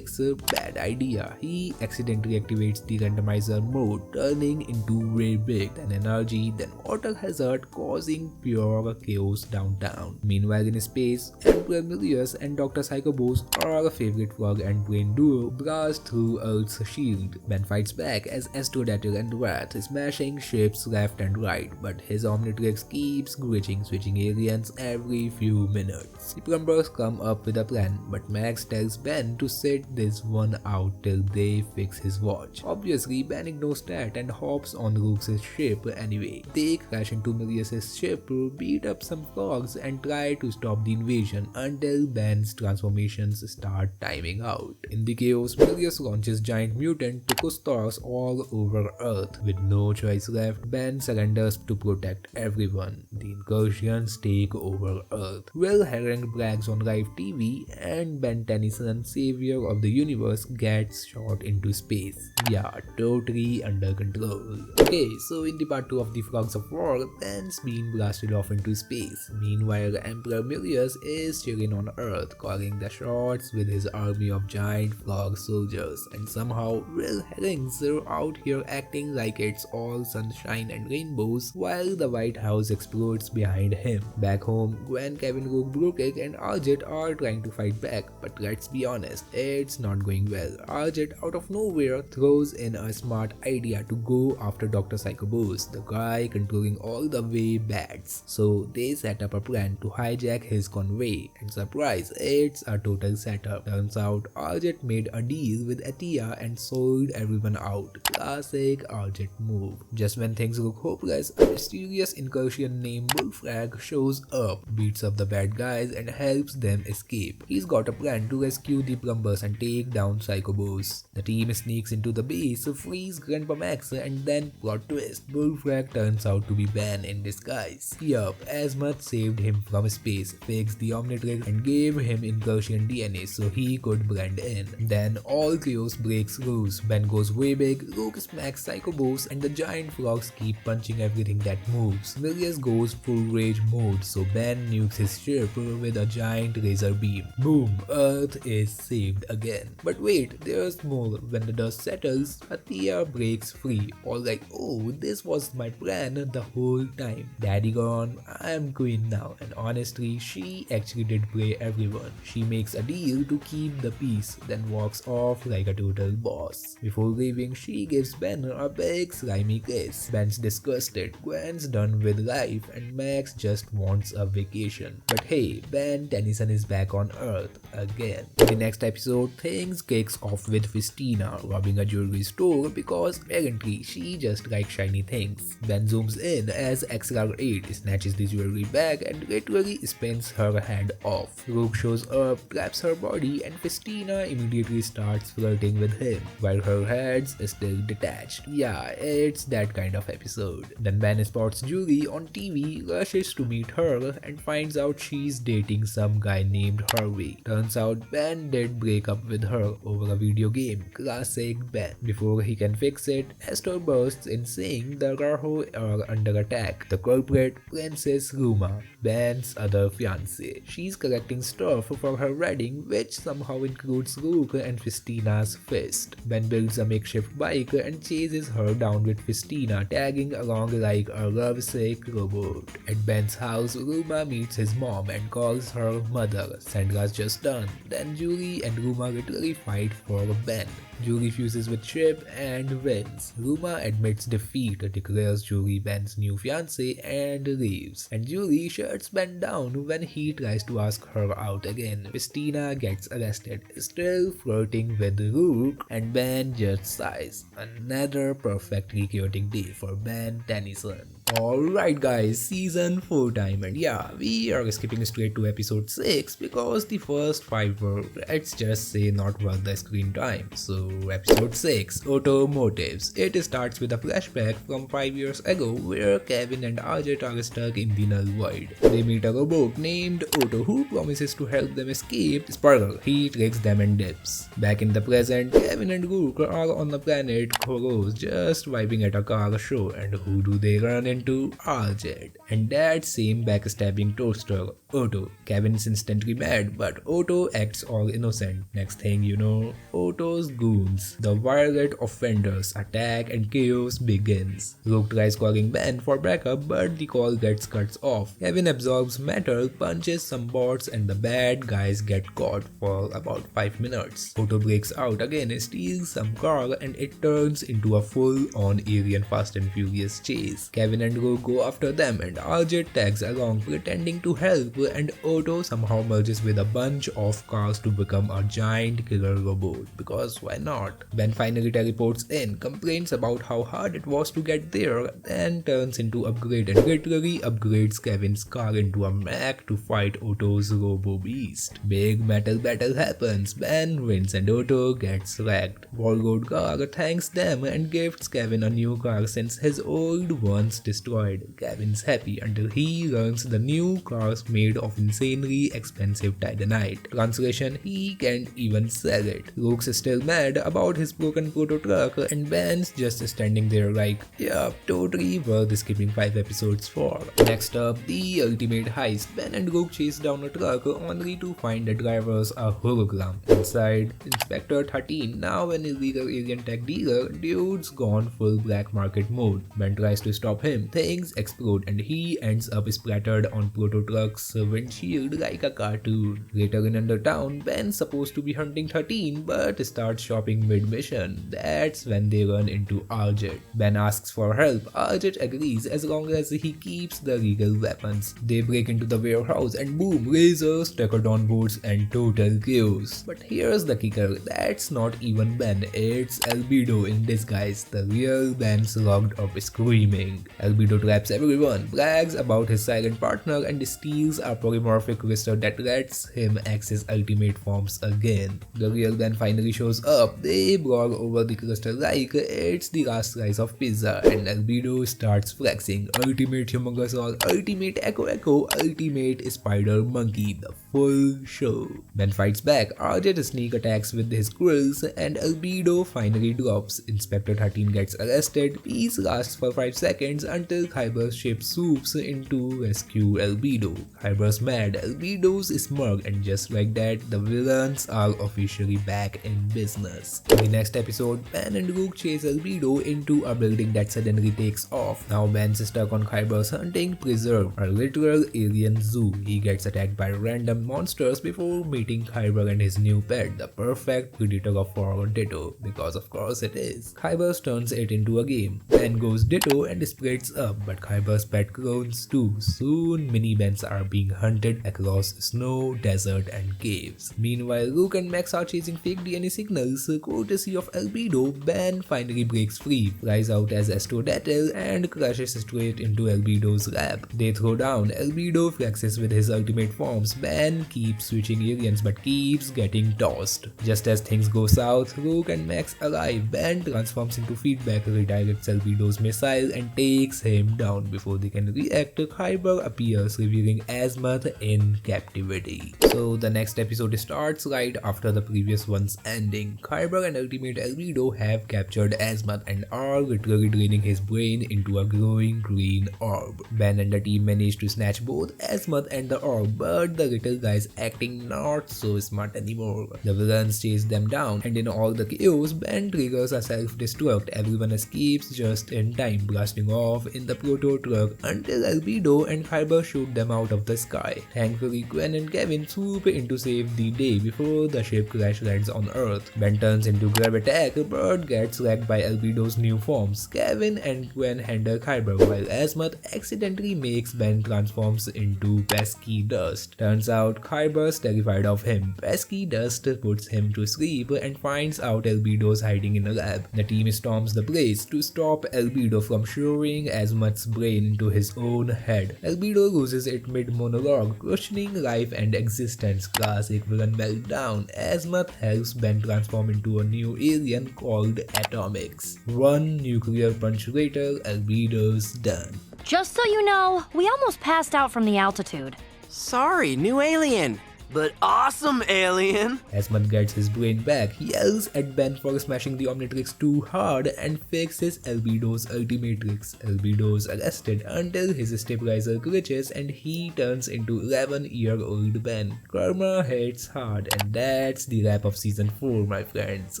Bad idea. He accidentally activates the randomizer mode, turning into way big, then energy, then water hazard, causing pure chaos downtown. Meanwhile in space, Emperor Milius and Dr. Psychobos, our favorite frog and brain duo, blast through Earth's shield. Ben fights back as Astrodator and Wrath, smashing ships left and right, but his Omnitrix keeps glitching, switching aliens every few minutes. The plumbers come up with a plan, but Max tells Ben to sit this one out till they fix his watch. Obviously, Ben ignores that and hops on Rook's ship anyway. They crash into Milius' ship, beat up some frogs, and try to stop the invasion until Ben's transformations start timing out. In the chaos, Milius launches giant mutant Tucostars all over Earth. With no choice left, Ben surrenders to protect everyone. The incursions take over Earth. Will Herring brags on live TV, and Ben Tennyson, savior of the universe, gets shot into space. Yeah, totally under control. Okay, so in the part 2 of the Frogs of War, Ben's being blasted off into space. Meanwhile, Emperor Milius is chilling on Earth, calling the shots with his army of giant frog soldiers, and somehow Will Herring's out here acting like it's all sunshine and rainbows while the White House explodes behind him. Back home, Gwen, Kevin, Rook, Brookic, and Arjet are trying to fight back, but let's be honest, it's not going well. Arjet out of nowhere throws in a smart idea to go after Dr. Psychobos, the guy controlling all the way bats. So they set up a plan to hijack his convoy, and surprise, it's a total setup. Turns out Arjet made a deal with Atia and sold everyone out. Classic Arjet move. Just when things look hopeless, a mysterious incursion named Bullfrag shows up, beats up the bad guys, and helps them escape. He's got a plan to rescue the plumbers and take down Psychobos. The team sneaks into the base, frees Grandpa Max, and then plot twist, Bullfrag turns out to be Ben in disguise. Yup, Asmuth saved him from space, fixed the Omnitrix, and gave him incursion DNA so he could blend in. Then all chaos breaks loose. Ben goes way big, Rook smacks Psychobos, and the giant frogs keep punching everything that moves. Milius goes full rage mode, so Ben nukes his ship with a giant laser beam. Boom! Earth is saved again. But wait, there's more. When the dust settles, Atia breaks free. All like, oh, this was my plan the whole time. Daddy gone, I'm queen now. And honestly, she actually did play everyone. She makes a deal to keep the peace, then walks off like a total boss. Before leaving, she gives Ben a big slimy kiss. Ben's disgusted, Gwen's done with life, and Max just wants a vacation. But hey, Ben Tennyson is back on Earth again. In the next episode, things kicks off with Festina robbing a jewelry store because apparently she just likes shiny things. Ben zooms in as XR8 snatches the jewelry bag and literally spins her head off. Rook shows up, grabs her body, and Festina immediately starts flirting with him while her head's still detached. Yeah, it's that kind of episode. Then Ben spots Julie on TV, rushes to meet her, and finds out she's dating some guy named Harvey. Turns out Ben did break up with her over a video game. Classic Ben. Before he can fix it, Esther bursts in saying the Raho are under attack. The culprit, Princess Ruma, Ben's other fiancée. She's collecting stuff for her wedding, which somehow includes Rook and Festina's fist. Ben builds a makeshift bike and chases her down with Festina tagging along like a lovesick robot. At Ben's house, Ruma meets his mom and calls her mother. Sandra's just done. Then Julie and Ruma literally fight for Ben. Julie fuses with Chip and wins. Ruma admits defeat, declares Julie Ben's new fiancée, and leaves. And Julie shuts Ben down when he tries to ask her out again. Christina gets arrested, still flirting with Rook, and Ben just sighs. Another perfectly chaotic day for Ben Tennyson. Alright guys, season 4 time, and yeah, we are skipping straight to episode 6 because the first 5 were, let's just say, not worth the screen time. So episode 6, Automotives. It starts with a flashback from 5 years ago where Kevin and Ajit are stuck in the null void. They meet a robot named Otto who promises to help them escape. Spoiler, he tricks them and dips. Back in the present, Kevin and Rook are on the planet Khoros just vibing at a car show, and who do they run into? Ajit. And that same backstabbing toaster, Otto. Kevin's instantly mad, but Otto acts all innocent. Next thing you know, Otto's goons, the violent offenders, attack and chaos begins. Rook tries calling Ben for backup, but the call gets cut off. Kevin absorbs metal, punches some bots, and the bad guys get caught for about 5 minutes. Otto breaks out again, steals some car, and it turns into a full-on alien Fast and Furious chase. Kevin and Rook go after them, and Ajit tags along pretending to help, and Otto somehow merges with a bunch of cars to become a giant killer robot, because why not? Ben finally teleports in, complains about how hard it was to get there, then turns into Upgrade and literally upgrades Kevin's car into a mech to fight Otto's Robo Beast. Big metal battle happens, Ben wins and Otto gets wrecked. Warlord car thanks them and gifts Kevin a new car since his old one's destroyed. Kevin's happy until he learns the new car's made of insanely expensive titanite. Translation, he can't even sell it. Rook's still mad about his broken proto truck, and Ben's just standing there like, yup, totally worth skipping 5 episodes for. Next up, the ultimate heist. Ben and Rook chase down a truck only to find the driver's a hologram. Inside, Inspector 13, now an illegal alien tech dealer, dude's gone full black market mode. Ben tries to stop him, things explode, and he ends up splattered on Proto Truck's windshield like a cartoon. Later in Undertown, Ben's supposed to be hunting 13 but starts shopping mid-mission. That's when they run into Ajit. Ben asks for help. Ajit agrees as long as he keeps the legal weapons. They break into the warehouse and boom, lasers, Tekardon boards, and total chaos. But here's the kicker, that's not even Ben, it's Albedo in disguise. The real Ben's locked up screaming. Albedo traps everyone, brags about his silent partner, and steals a polymorphic crystal that lets him access ultimate forms again. The real Ben finally shows up. They brawl over the crystal like it's the last slice of pizza, and Albedo starts flexing. Ultimate Humongous All, Ultimate Echo Echo, Ultimate Spider Monkey, the full show. Ben fights back. Ajit sneak attacks with his quills, and Albedo finally drops. Inspector 13 gets arrested. Peace lasts for 5 seconds until Khyber's ship swoops in to rescue Albedo. Khyber's mad, Albedo's smug, and just like that, the villains are officially back in business. In the next episode, Ben and Rook chase Albedo into a building that suddenly takes off. Now Ben's stuck on Khyber's hunting preserve, a literal alien zoo. He gets attacked by random monsters before meeting Khyber and his new pet, the perfect predator of for Ditto, because of course it is. Khyber turns it into a game. Ben goes Ditto and splits up, but Khyber's pet clones too. Soon mini Bens are being hunted across snow, desert, and caves. Meanwhile, Rook and Max are chasing fake DNA signals. Courtesy of Albedo, Ben finally breaks free, flies out as Astrodatel, and crashes straight into Albedo's lab. They throw down. Albedo flexes with his ultimate forms. Ben keeps switching aliens but keeps getting tossed. Just as things go south, Rook and Max arrive. Ben transforms into feedback, redirects Albedo's missile, and takes him down. Before they can react, Khyber appears, revealing Azimuth in captivity. So the next episode starts right after the previous one's ending. Khyber and Ultimate Albedo have captured Azimuth and are literally draining his brain into a glowing green orb. Ben and the team manage to snatch both Azimuth and the orb, but the little guy's acting not so smart anymore. The villains chase them down, and in all the chaos, Ben triggers a self-destruct. Everyone escapes just in time, blasting off in the proto truck until Albedo and Khyber shoot them out of the sky. Thankfully, Gwen and Kevin swoop in to save the day before the ship crash lands on Earth. Ben turns into grab attack, but gets wrecked by Albedo's new forms. Kevin and Gwen handle Khyber while Asmat accidentally makes Ben transforms into pesky dust. Turns out Khyber's terrified of him. Pesky dust puts him to sleep and finds out Albedo's hiding in a lab. The team storms the place to stop Albedo from showing Asmat's brain into his own head. Albedo loses it mid-monologue, questioning life and existence. Classic villain meltdown. Asmat helps Ben transform into a new alien called Atomics. One nuclear punch later, Albedo's done. Just so you know, we almost passed out from the altitude. Sorry, new alien. But awesome alien! Asmat gets his brain back, yells at Ben for smashing the Omnitrix too hard and fixes Albedo's Ultimatrix. Albedo's arrested until his stabilizer glitches and he turns into 11-year-old Ben. Karma hits hard, and that's the wrap of season 4, my friends.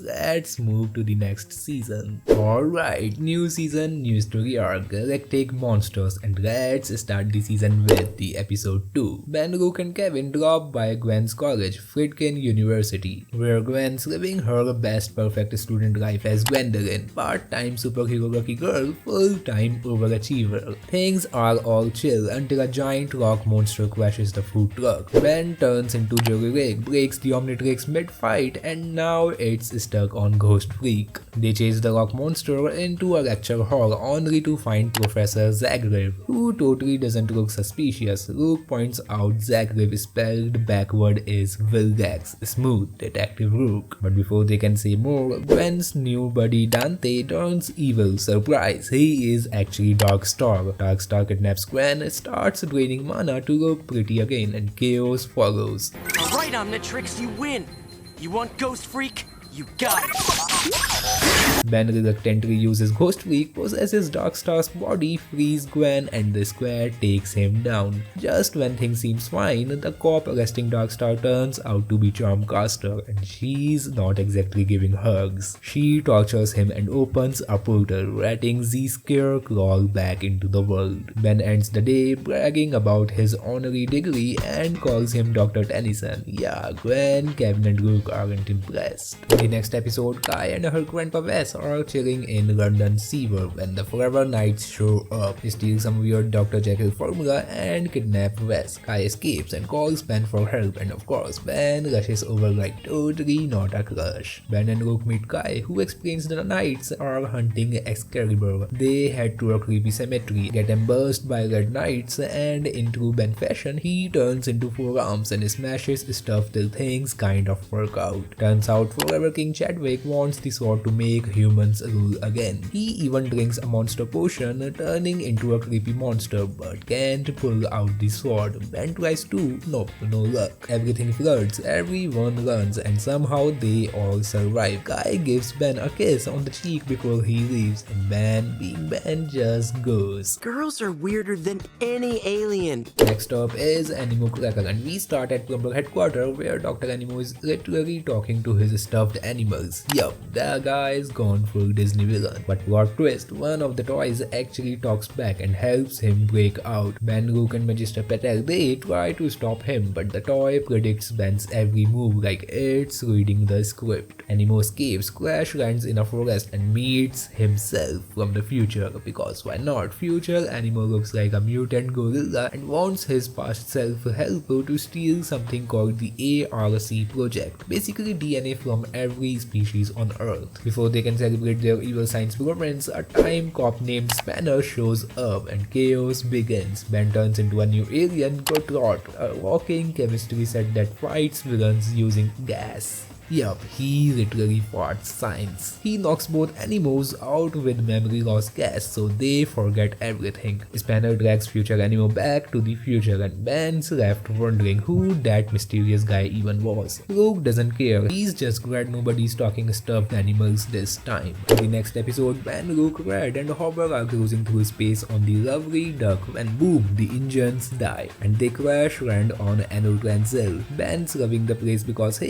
Let's move to the next season. Alright, new season, new story arc, galactic monsters, and let's start the season with the episode 2. Ben, Rook and Kevin drop by Gwen's college, Fritkin University, where Gwen's living her best perfect student life as Gwendolyn, part-time superhero lucky girl, full-time overachiever. Things are all chill until a giant rock monster crashes the food truck. Ben turns into Jerry Rig, breaks the Omnitrix mid-fight, and now it's stuck on Ghost Freak. They chase the rock monster into a lecture hall only to find Professor Zagreb, who totally doesn't look suspicious. Luke points out Zagreb spelled backward is Vilgax, smooth detective Rook. But before they can say more, Gwen's new buddy Dante turns evil. Surprise, he is actually Darkstar. Darkstar kidnaps Gwen, starts draining mana to look pretty again, and chaos follows. Alright, Omnitrix, you win! You want Ghost Freak? You got it! Ben reluctantly uses Ghost Freak, possesses Darkstar's body, frees Gwen, and the square takes him down. Just when things seems fine, the cop arresting Darkstar turns out to be Charmcaster, and she's not exactly giving hugs. She tortures him and opens a portal, letting Z-Scare crawl back into the world. Ben ends the day bragging about his honorary degree and calls him Dr. Tennyson. Yeah, Gwen, Kevin and Rook aren't impressed. In the next episode, Kai and her grandpa Wes are chilling in London Sewer when the Forever Knights show up. They steal some weird Dr. Jekyll formula and kidnap Wes. Kai escapes and calls Ben for help, and of course Ben rushes over like totally not a crush. Ben and Rook meet Kai, who explains that the Knights are hunting Excalibur. They head to a creepy cemetery, get embarrassed by Red Knights, and in true Ben fashion, he turns into 4 arms and smashes stuff till things kind of work out. Turns out Forever King Chadwick wants the sword to make humans rule again. He even drinks a monster potion, turning into a creepy monster, but can't pull out the sword. Ben tries to, nope, no luck. Everything floods, everyone runs, and somehow they all survive. Guy gives Ben a kiss on the cheek before he leaves, and Ben, being Ben, just goes. Girls are weirder than any alien. Next up is Animo Cracker, and we start at Plumber headquarters, where Dr. Animo is literally talking to his stuffed animals. Yup, that guy's gone full Disney villain. But plot twist, one of the toys actually talks back and helps him break out. Ben, Rook and Magister Patel, they try to stop him, but the toy predicts Ben's every move like it's reading the script. Animo escapes, crash lands in a forest and meets himself from the future, because why not? Future Animo looks like a mutant gorilla and wants his past self help to steal something called the ARC project, basically DNA from every species on Earth. Before they can celebrate their evil science blueprints, a time cop named Spanner shows up and chaos begins. Ben turns into a new alien, Gotrot, a walking chemistry set that fights villains using gas. Yup, he literally fought science. He knocks both Animos out with memory loss gas, so they forget everything. Spanner drags future Animo back to the future, and Ben's left wondering who that mysterious guy even was. Rook doesn't care, he's just glad nobody's talking stuffed animals this time. In the next episode, Ben, Rook, Red and Hopper are cruising through space on the lovely Duck when boom, the engines die, and they crash land on Anotransil. Ben's loving the place because hey,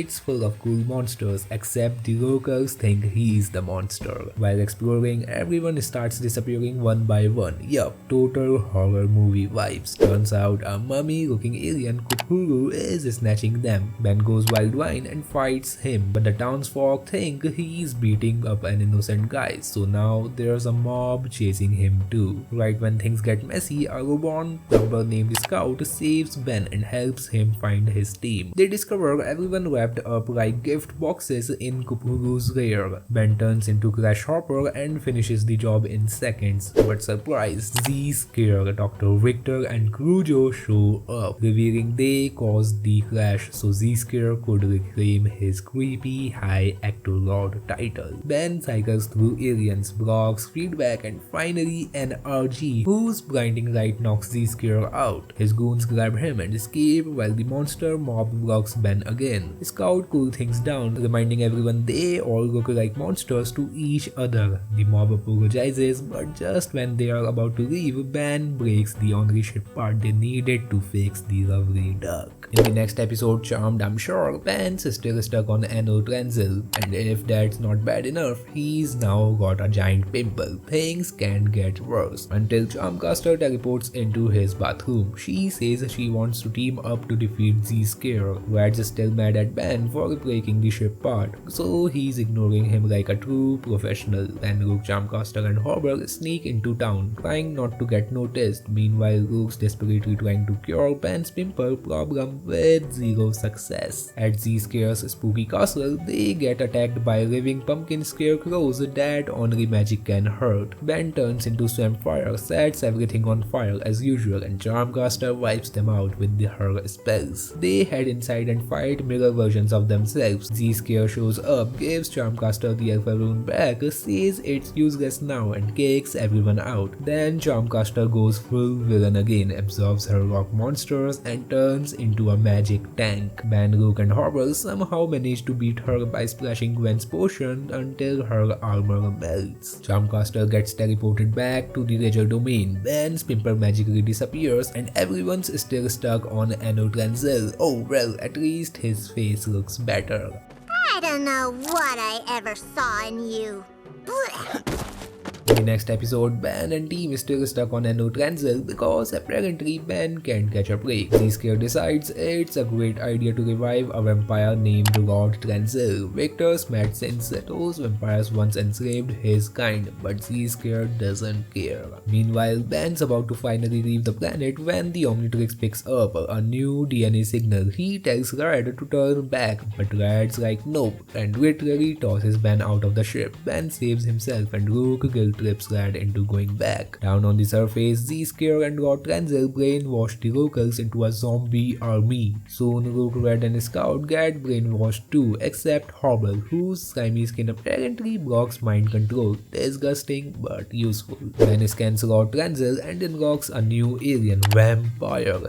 it's full of cool monsters, except the locals think he's the monster. While exploring, everyone starts disappearing one by one. Yup, total horror movie vibes. Turns out a mummy-looking alien Cthulhu is snatching them. Ben goes wild wine and fights him, but the townsfolk think he's beating up an innocent guy, so now there's a mob chasing him too. Right when things get messy, a reborn plumber named Scout saves Ben and helps him find his team. They discover everyone wrapped up like gift boxes in Cthulhu's lair. Ben turns into Crash Hopper and finishes the job in seconds, but surprise, Z-Scare, Dr. Victor and Crujo show up, revealing they caused the crash so Z-Scare could reclaim his creepy high actor lord title. Ben cycles through aliens, blocks, feedback, and finally an RG whose blinding light knocks Z-Scare out. His goons grab him and escape while the monster mob blocks Ben again. Scout cool things down, reminding everyone they all look like monsters to each other. The mob apologizes, but just when they are about to leave, Ben breaks the only ship part they needed to fix the lovely duck. In the next episode, Charmed I'm sure, Ben's still stuck on Anno Transil, and if that's not bad enough, he's now got a giant pimple. Things can get worse until Charmcaster teleports into his bathroom. She says she wants to team up to defeat Z-Scare. Rad's is still mad at Ben for breaking the ship part, so he's ignoring him like a true professional. Ben, Rook, Charmcaster and Hobber sneak into town, trying not to get noticed. Meanwhile, Rook's desperately trying to cure Ben's pimple problem with zero success. At Z-Scare's spooky castle, they get attacked by living pumpkin scarecrows that only magic can hurt. Ben turns into Swampfire, sets everything on fire as usual, and Charmcaster wipes them out with her spells. They head inside and fight mirror versions of themselves. Z-Scare shows up, gives Charmcaster the Alpha Rune back, says it's useless now, and kicks everyone out. Then Charmcaster goes full villain again, absorbs her rock monsters, and turns into a magic tank. Ben, Rook and Hobber somehow manage to beat her by splashing Gwen's potion until her armor melts. Charmcaster gets teleported back to the Rager domain. Ben's pimple magically disappears and everyone's still stuck on Anno Transil. Oh well, at least his face looks better. I don't know what I ever saw in you. Blech. In the next episode, Ben and team is still stuck on Anno Transil because apparently Ben can't catch a break. Z-Scare decides it's a great idea to revive a vampire named Lord Transil. Victor's mad since those vampires once enslaved his kind, but Z-Scare doesn't care. Meanwhile, Ben's about to finally leave the planet when the Omnitrix picks up a new DNA signal. He tells Rad to turn back, but Rad's like nope and literally tosses Ben out of the ship. Ben saves himself and Rook guilt trips Rad into going back. Down on the surface, Z-Scare and Lord Transil brainwash the locals into a zombie army. Soon Rook, Rad and Scout get brainwashed too, except Hobble, whose slimy skin apparently blocks mind control. Disgusting but useful. Ben scans Lord Transil and unlocks a new alien vampire.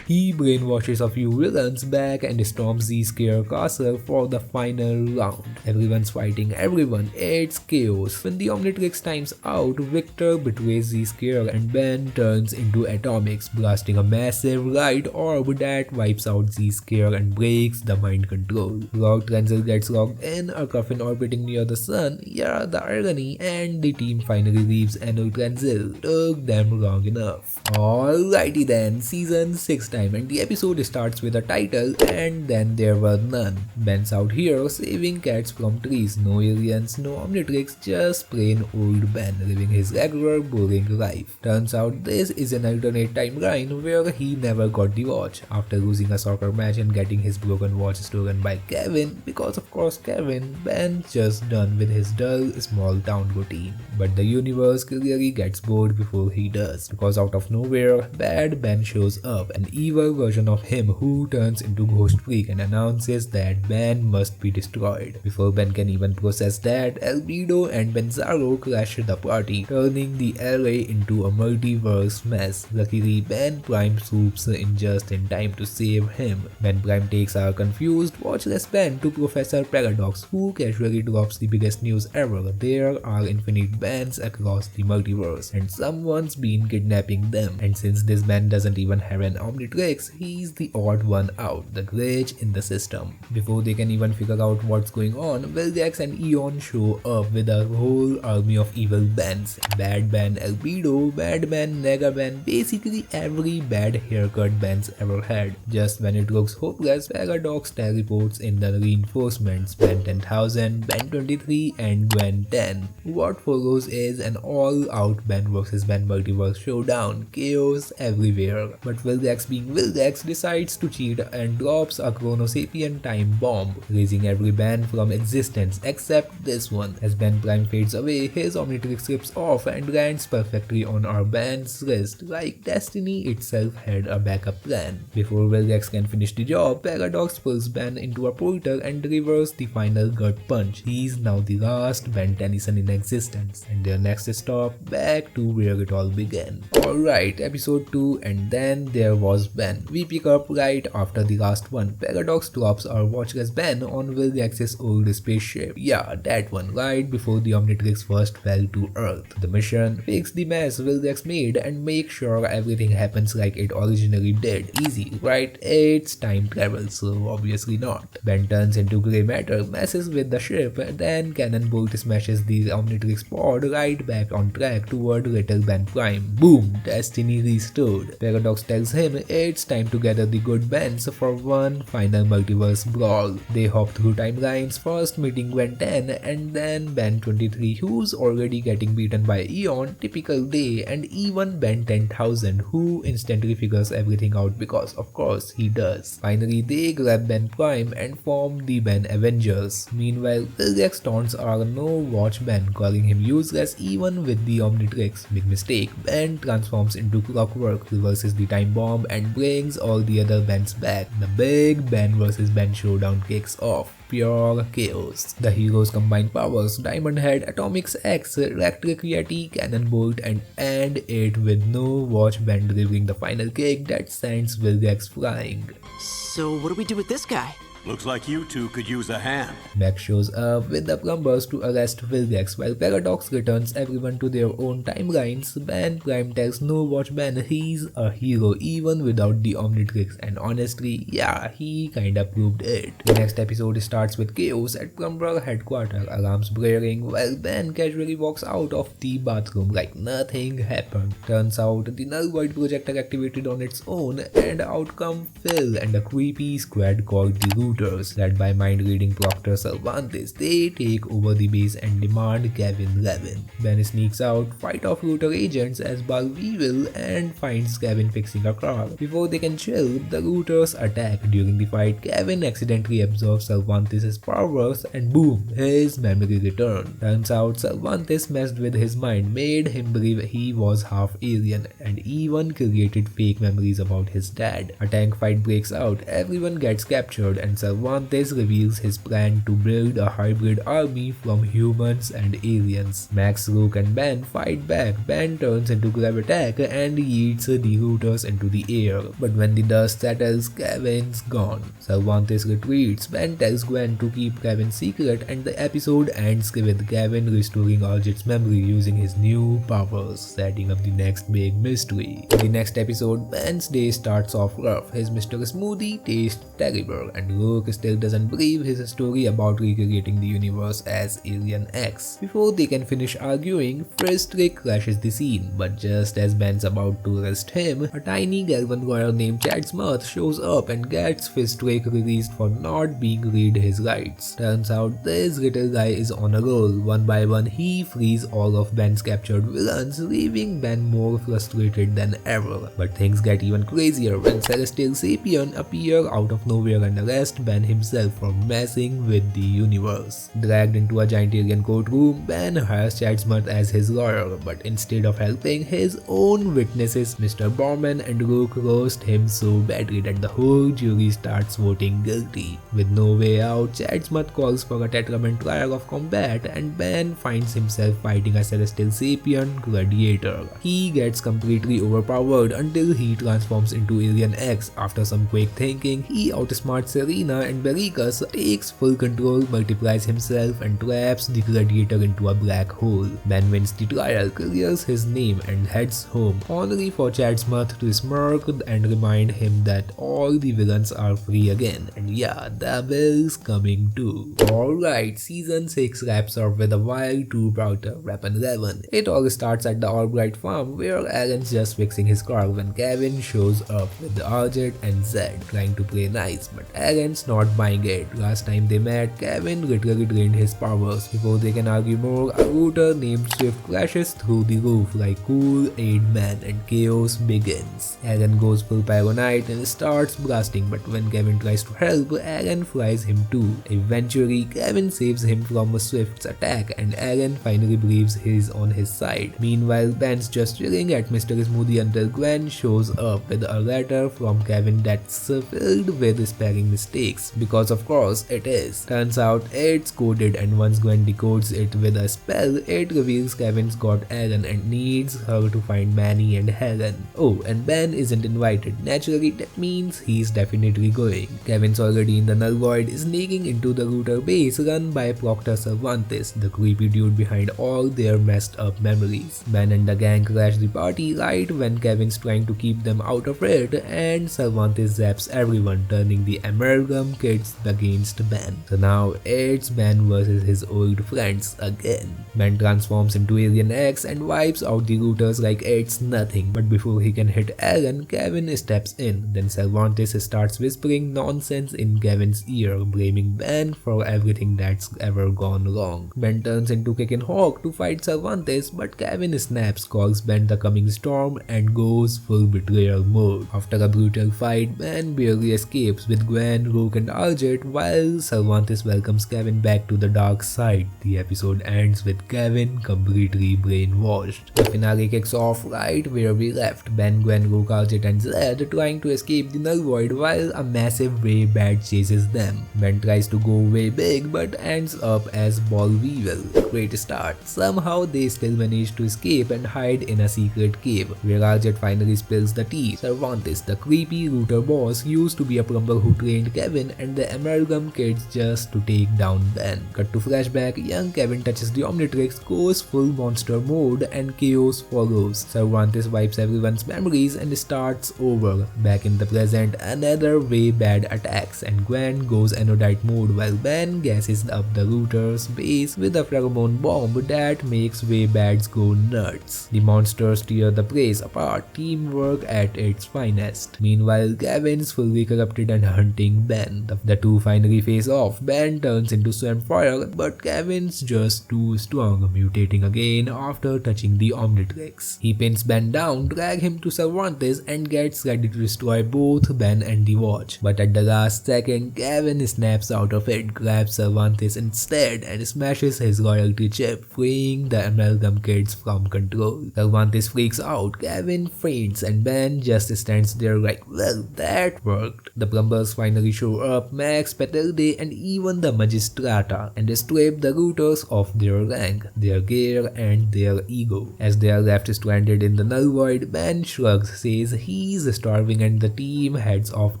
He brainwashes a few villains back and storms Z-Scare castle for the final round. Everyone's fighting everyone, it's chaos. When the Omnitrix times out, Victor betrays Z-Scare and Ben turns into Atomics, blasting a massive light orb that wipes out Z-Scare and breaks the mind control. Lord Transil gets locked in a coffin orbiting near the sun, yeah, the irony, and the team finally leaves Anno Transil. Took them long enough. Alrighty then, season 6 time, and the episode starts with a title and then there were none. Ben's out here saving cats from trees, no aliens, no Omnitrix, just plain old Ben living his regular boring life. Turns out this is an alternate timeline where he never got the watch after losing a soccer match and getting his broken watch stolen by Kevin, because of course Kevin, Ben's just done with his dull small town routine. But the universe clearly gets bored before he does, because out of nowhere, bad Ben shows up, an evil version of him who turns into Ghost Freak and announces that Ben must be destroyed. Before Ben can even process that, Albedo and Benzaro crash the party, turning the LA into a multiverse mess. Luckily, Ben Prime swoops in just in time to save him. Ben Prime takes our confused, watchless Ben to Professor Paradox, who casually drops the biggest news ever. There are infinite Bens across the multiverse, and someone's been kidnapping them. And since this Ben doesn't even have an Omnitrix Omnitrix, he's the odd one out, the glitch in the system. Before they can even figure out what's going on, Vilgax and Eon show up with a whole army of evil Bens. Bad Ben Albedo, Bad Ben, Nega Ben, basically every bad haircut Ben's ever had. Just when it looks hopeless, Paradox teleports in the reinforcements, Ben 10,000, Ben 23 and Gwen 10. What follows is an all-out Ben vs Ben multiverse showdown, chaos everywhere. But Vilgax being Vilgax decides to cheat and drops a Chronosapien time bomb, raising every Ben from existence except this one. As Ben Prime fades away, his Omnitrix slips off and lands perfectly on our Ben's wrist, like Destiny itself had a backup plan. Before Vilgax can finish the job, Paradox pulls Ben into a portal and delivers the final gut punch. He's now the last Ben Tennyson in existence, and their next stop back to where it all began. Alright, episode 2, and then there was Ben. We pick up right after the last one. Paradox drops our watchless Ben on Vilgax's old spaceship. Yeah, that one, right before the Omnitrix first fell to Earth. The mission: fix the mess Vilgax made and make sure everything happens like it originally did. Easy, right? It's time travel, so obviously not. Ben turns into grey matter, messes with the ship, then Cannonbolt smashes the Omnitrix pod right back on track toward Little Ben Prime. Boom! Destiny restored. Paradox tells him it's time to gather the good Bens for one final multiverse brawl. They hop through timelines, first meeting Gwen 10 and then Ben 23, who's already getting beaten by Eon, typical day, and even Ben 10,000, who instantly figures everything out because of course he does. Finally, they grab Ben Prime and form the Ben Avengers. Meanwhile, Vilgax taunts our no-watch Ben, calling him useless even with the Omnitrix. Big mistake. Ben transforms into clockwork, reverses the time bomb, and brings all the other Bens back. The big Ben vs Ben showdown kicks off. Pure chaos. The heroes combine powers: Diamond Head, Atomics X, Electric Yeti, Cannonbolt, and end it with no watch Ben delivering the final kick that sends Vilgax flying. So what do we do with this guy? Looks like you two could use a hand. Max shows up with the plumbers to arrest Vilgax, while Paradox returns everyone to their own timelines. Ben Prime tells no watch Ben he's a hero even without the Omnitrix, and honestly, yeah, he kinda proved it. The next episode starts with chaos at plumber headquarters, alarms blaring while Ben casually walks out of the bathroom like nothing happened. Turns out the null void projector activated on its own, and out come Phil and a creepy squad called the Root. Led by mind-reading Proctor Cervantes, they take over the base and demand Kevin Levin. Ben sneaks out, fight off Rooter agents as Bal Weevil, and finds Kevin fixing a car. Before they can chill, the Rooters attack. During the fight, Kevin accidentally absorbs Cervantes' powers and boom, his memory returned. Turns out Cervantes messed with his mind, made him believe he was half alien, and even created fake memories about his dad. A tank fight breaks out, everyone gets captured, and Cervantes reveals his plan to build a hybrid army from humans and aliens. Max, Rook, and Ben fight back. Ben turns into Gravitak and yeets the Rooters into the air. But when the dust settles, Kevin's gone. Cervantes retreats. Ben tells Gwen to keep Kevin's secret, and the episode ends with Kevin restoring Arjit's memory using his new powers, setting up the next big mystery. In the next episode, Ben's day starts off rough. His Mr. Smoothie tastes terrible, and Rook still doesn't believe his story about recreating the universe as Alien X. Before they can finish arguing, Fristrick crashes the scene, but just as Ben's about to arrest him, a tiny Galvan lawyer named Chad Smith shows up and gets Fristrick released for not being read his rights. Turns out this little guy is on a roll. One by one, he frees all of Ben's captured villains, leaving Ben more frustrated than ever. But things get even crazier when Celestial Sapien appear out of nowhere and arrest Ben himself for messing with the universe. Dragged into a giant alien courtroom, Ben hires Chad Smith as his lawyer, but instead of helping, his own witnesses, Mr. Borman and Rook, roast him so badly that the whole jury starts voting guilty. With no way out, Chad Smith calls for a tetrament trial of combat, and Ben finds himself fighting a Celestial Sapien gladiator. He gets completely overpowered until he transforms into Alien X. After some quick thinking, he outsmarts Serena Selena and Bericus, takes full control, multiplies himself and traps the gladiator into a black hole. Ben wins the trial, clears his name and heads home, only for Chad Smith to smirk and remind him that all the villains are free again. And yeah, the bill's coming too. Alright, season 6 wraps up with a wild two-parter, Weapon 11. It all starts at the Albright farm where Alan's just fixing his car when Kevin shows up with Arjet and Zed trying to play nice, but Alan's not buying it. Last time they met, Kevin literally drained his powers. Before they can argue more, a router named Swift crashes through the roof like cool aid man and chaos begins. Alan goes full paranoid and starts blasting, but when Kevin tries to help, Alan flies him too. Eventually, Kevin saves him from a Swift's attack and Alan finally believes he's on his side. Meanwhile, Ben's just chilling at Mr. Smoothie until Gwen shows up with a letter from Kevin that's filled with spelling mistakes, because of course it is. Turns out it's coded, and once Gwen decodes it with a spell, it reveals Kevin's got Alan and needs her to find Manny and Helen. Oh, and Ben isn't invited. Naturally, that means he's definitely going. Kevin's already in the null void, sneaking into the router base run by Proctor Cervantes, the creepy dude behind all their messed up memories. Ben and the gang crash the party right when Kevin's trying to keep them out of it, and Cervantes zaps everyone, turning the Amalgam kids against Ben. So now it's Ben versus his old friends again. Ben transforms into Alien X and wipes out the routers like it's nothing, but before he can hit Alan, Kevin steps in. Then Cervantes starts whispering nonsense in Kevin's ear, blaming Ben for everything that's ever gone wrong. Ben turns into Kick and Hawk to fight Cervantes, but Kevin snaps, calls Ben the coming storm, and goes full betrayal mode. After a brutal fight, Ben barely escapes with Gwen, Rook, and Arjet, while Cervantes welcomes Kevin back to the dark side. The episode ends with Kevin completely brainwashed. The finale kicks off right where we left. Ben, Gwen, Rook, Arjet, and Zed trying to escape the null void while a massive way bad chases them. Ben tries to go way big but ends up as Ball Weevil. Great start. Somehow they still manage to escape and hide in a secret cave, where Arjet finally spills the tea. Cervantes, the creepy router boss, used to be a plumber who trained Kevin and the Amalgam kids just to take down Ben. Cut to flashback, young Kevin touches the Omnitrix, goes full monster mode, and chaos follows. Cervantes wipes everyone's memories and starts over. Back in the present, another way bad attacks and Gwen goes anodite mode while Ben gasses up the router's base with a pheromone bomb that makes way bads go nuts. The monsters tear the place apart, teamwork at its finest. Meanwhile, Kevin's fully corrupted and hunting Ben. The two finally face off. Ben turns into Swampfire, but Kevin's just too strong, mutating again after touching the Omnitrix. He pins Ben down, drag him to Cervantes, and gets ready to destroy both Ben and the watch. But at the last second, Kevin snaps out of it, grabs Cervantes instead, and smashes his royalty chip, freeing the Amalgam kids from control. Cervantes freaks out, Kevin faints, and Ben just stands there like, well, that worked. The plumbers finally show up, Max, Petalde, and even the Magistrata, and strip the routers of their rank, their gear, and their ego. As they are left stranded in the null void, Ben shrugs, says he's starving, and the team heads off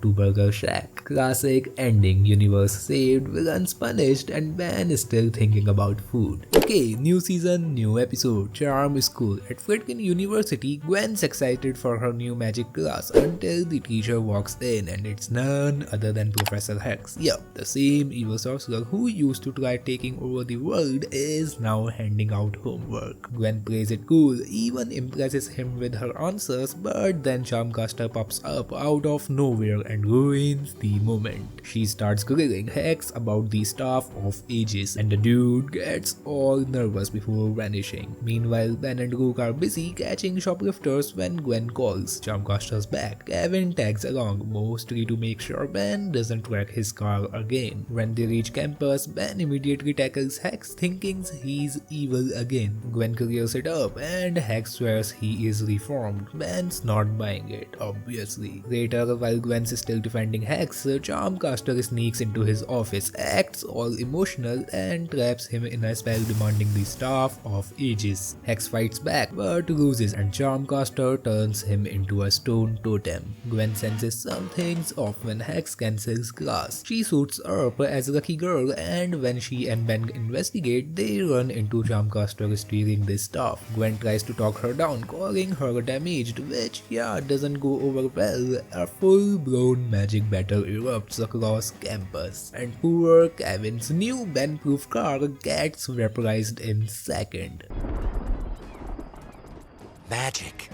to Burger Shack. Classic ending, universe saved, villains punished, and Ben is still thinking about food. Okay, new season, new episode. Charm School. At Fredkin University, Gwen's excited for her new magic class until the teacher walks in, and it's none other than Professor Hex. Yup, the same evil sorcerer who used to try taking over the world is now handing out homework. Gwen plays it cool, even impresses him with her answers, but then Charmcaster pops up out of nowhere and ruins the moment. She starts grilling Hex about the Staff of Ages, and the dude gets all nervous before vanishing. Meanwhile, Ben and Rook are busy catching shoplifters when Gwen calls. Charmcaster's back. Kevin tags along, mostly to make sure Ben doesn't wreck his car again. When they reach campus, Ben immediately tackles Hex, thinking he's evil again. Gwen clears it up, and Hex swears he is reformed. Ben's not buying it, obviously. Later, while Gwen's still defending Hex, Charmcaster sneaks into his office, acts all emotional, and traps him in a spell demanding the Staff of Ages. Hex fights back, but loses, and Charmcaster turns him into a stone totem. Gwen senses something's off when Hex cancels physics class. She suits up as Lucky Girl, and when she and Ben investigate, they run into Charmcaster stealing this stuff. Gwen tries to talk her down, calling her damaged, which doesn't go over well. A full-blown magic battle erupts across campus, and poor Kevin's new Ben-proof car gets vaporized in second. Magic.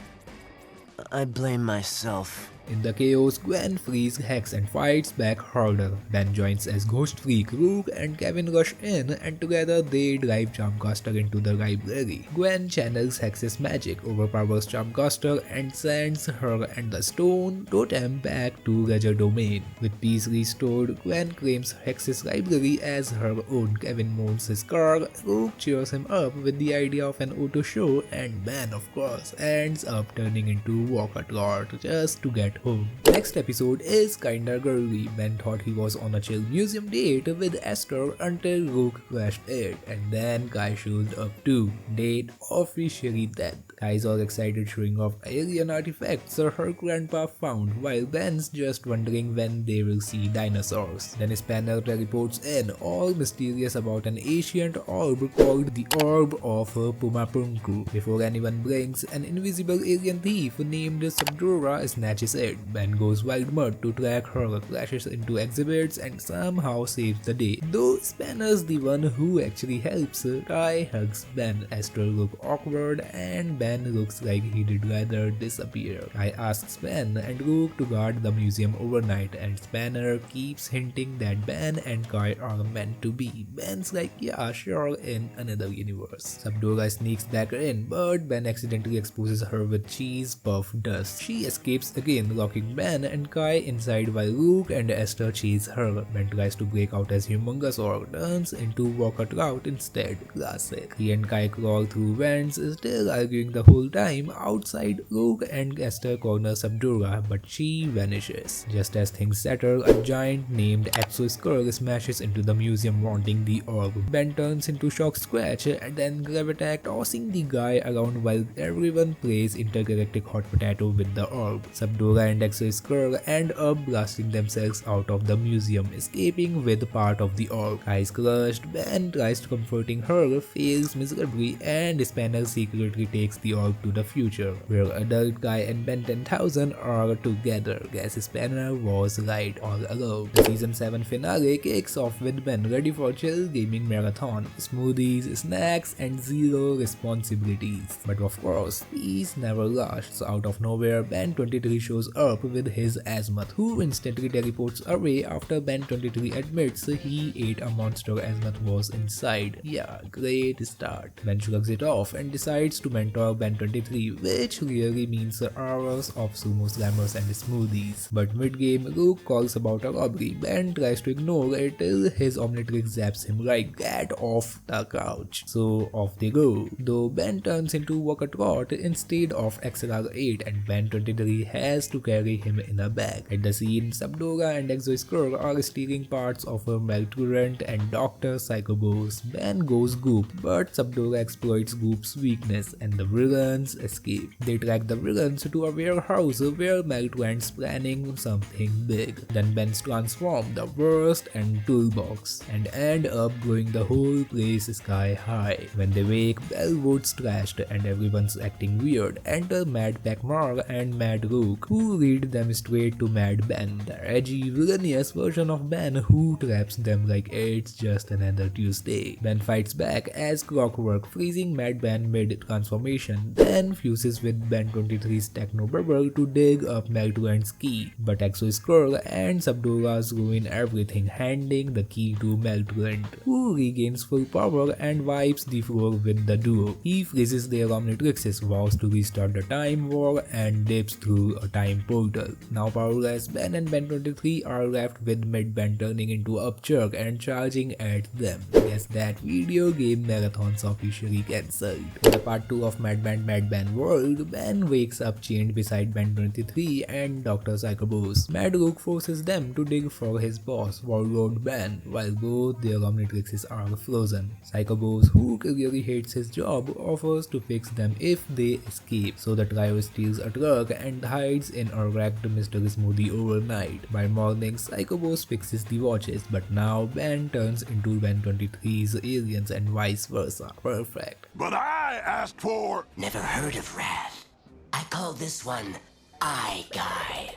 I blame myself. In the chaos, Gwen flees Hex and fights back harder. Ben joins as Ghost Freak, Rook and Kevin rush in, and together they drive Charmcaster into the library. Gwen channels Hex's magic, overpowers Charmcaster, and sends her and the stone totem back to Ledger Domain. With peace restored, Gwen claims Hex's library as her own. Kevin mourns his car, Rook cheers him up with the idea of an auto show, and Ben, of course, ends up turning into Walkatrot just to get home. Next episode is kinda girly. Ben thought he was on a chill museum date with Esther until Rook crashed it, and then Kai showed up too. Date officially dead. Kai's all excited, showing off alien artifacts her grandpa found, while Ben's just wondering when they will see dinosaurs. Then Spanner teleports in, all mysterious about an ancient orb called the Orb of Pumapunku. Before anyone blinks, an invisible alien thief named Subdora snatches it. Ben goes wild mud to track her, crashes into exhibits, and somehow saves the day. Though Spanner's the one who actually helps. Kai hugs Ben. Esther looks awkward, and Ben looks like he did rather disappear. Kai asks Ben and Rook to guard the museum overnight, and Spanner keeps hinting that Ben and Kai are meant to be. Ben's like, yeah, sure, in another universe. Subdora sneaks back in, but Ben accidentally exposes her with cheese puff dust. She escapes again, locking Ben and Kai inside while Rook and Esther chase her. Ben tries to break out as Humongous Orc, turns into Walkatrot instead. Classic. He and Kai crawl through vents, still arguing the whole time. Outside, Rook and Esther corner Subdora, but she vanishes. Just as things settle, a giant named Exo-Skrull smashes into the museum wanting the orb. Ben turns into Shock Scratch and then grab attack, tossing the guy around while everyone plays intergalactic hot potato with the orb. Subdora and Exo-Skrull end up blasting themselves out of the museum, escaping with part of the orb. Kai's crushed, Ben tries to comforting her, fails miserably, and Spanner secretly takes the orb to the future, where adult Kai and Ben 10,000 are together. Guess Spanner was right all along. The season 7 finale kicks off with Ben ready for chill gaming marathon, smoothies, snacks, and zero responsibilities. But of course, peace never lasts. Out of nowhere, Ben 23 shows up with his Azimuth, who instantly teleports away after Ben 23 admits he ate a monster Azimuth was inside. Yeah, great start. Ben shrugs it off and decides to mentor Ben 23, which really means hours of sumo slammers and smoothies. But mid-game, Rook calls about a robbery. Ben tries to ignore it till his Omnitrix zaps him like, get off the couch. So off they go. Though Ben turns into Walkatrot instead of XLR8, and Ben 23 has to carry him in a bag. At the scene, Subdora and Exo-Skrull are stealing parts of a Malturant and Dr. Psychobos. Ben goes Goop, but Subdora exploits Goop's weakness and the villains escape. They track the villains to a warehouse where Malturant's planning something big. Then Ben's transform the worst and toolbox and end up blowing the whole place sky high. When they wake, Bellwood's trashed and everyone's acting weird. Enter Mad Pac-Man and Mad Rook, who lead them straight to Mad Ben, the edgy, villainous version of Ben who traps them like it's just another Tuesday. Ben fights back as clockwork, freezing Mad Ben mid-transformation, then fuses with Ben 23's Techno Bubble to dig up Malturant's key. But Exo-Skrull and Subdora's ruin everything, handing the key to Malturant, who regains full power and wipes the floor with the duo. He freezes their Omnitrixes, vows to restart the Time War, and dips through a time portal. Now powerless, Ben and Ben 23 are left with mid-Ben turning into Upchuck and charging at them. Guess that video game marathon's officially cancelled. In the part 2 of Mad abandoned Mad Ben world, Ben wakes up chained beside Ben 23 and Dr. Psychobos. Mad Rook forces them to dig for his boss, Warlord Ben, while both their Omnitrixes are frozen. Psychobos, who clearly hates his job, offers to fix them if they escape, so the trio steals a truck and hides in a wrecked Mr. Smoothie overnight. By morning, Psychobos fixes the watches, but now Ben turns into Ben 23's aliens and vice versa. Perfect. But I asked for... Never heard of Wrath. I call this one Eye Guy.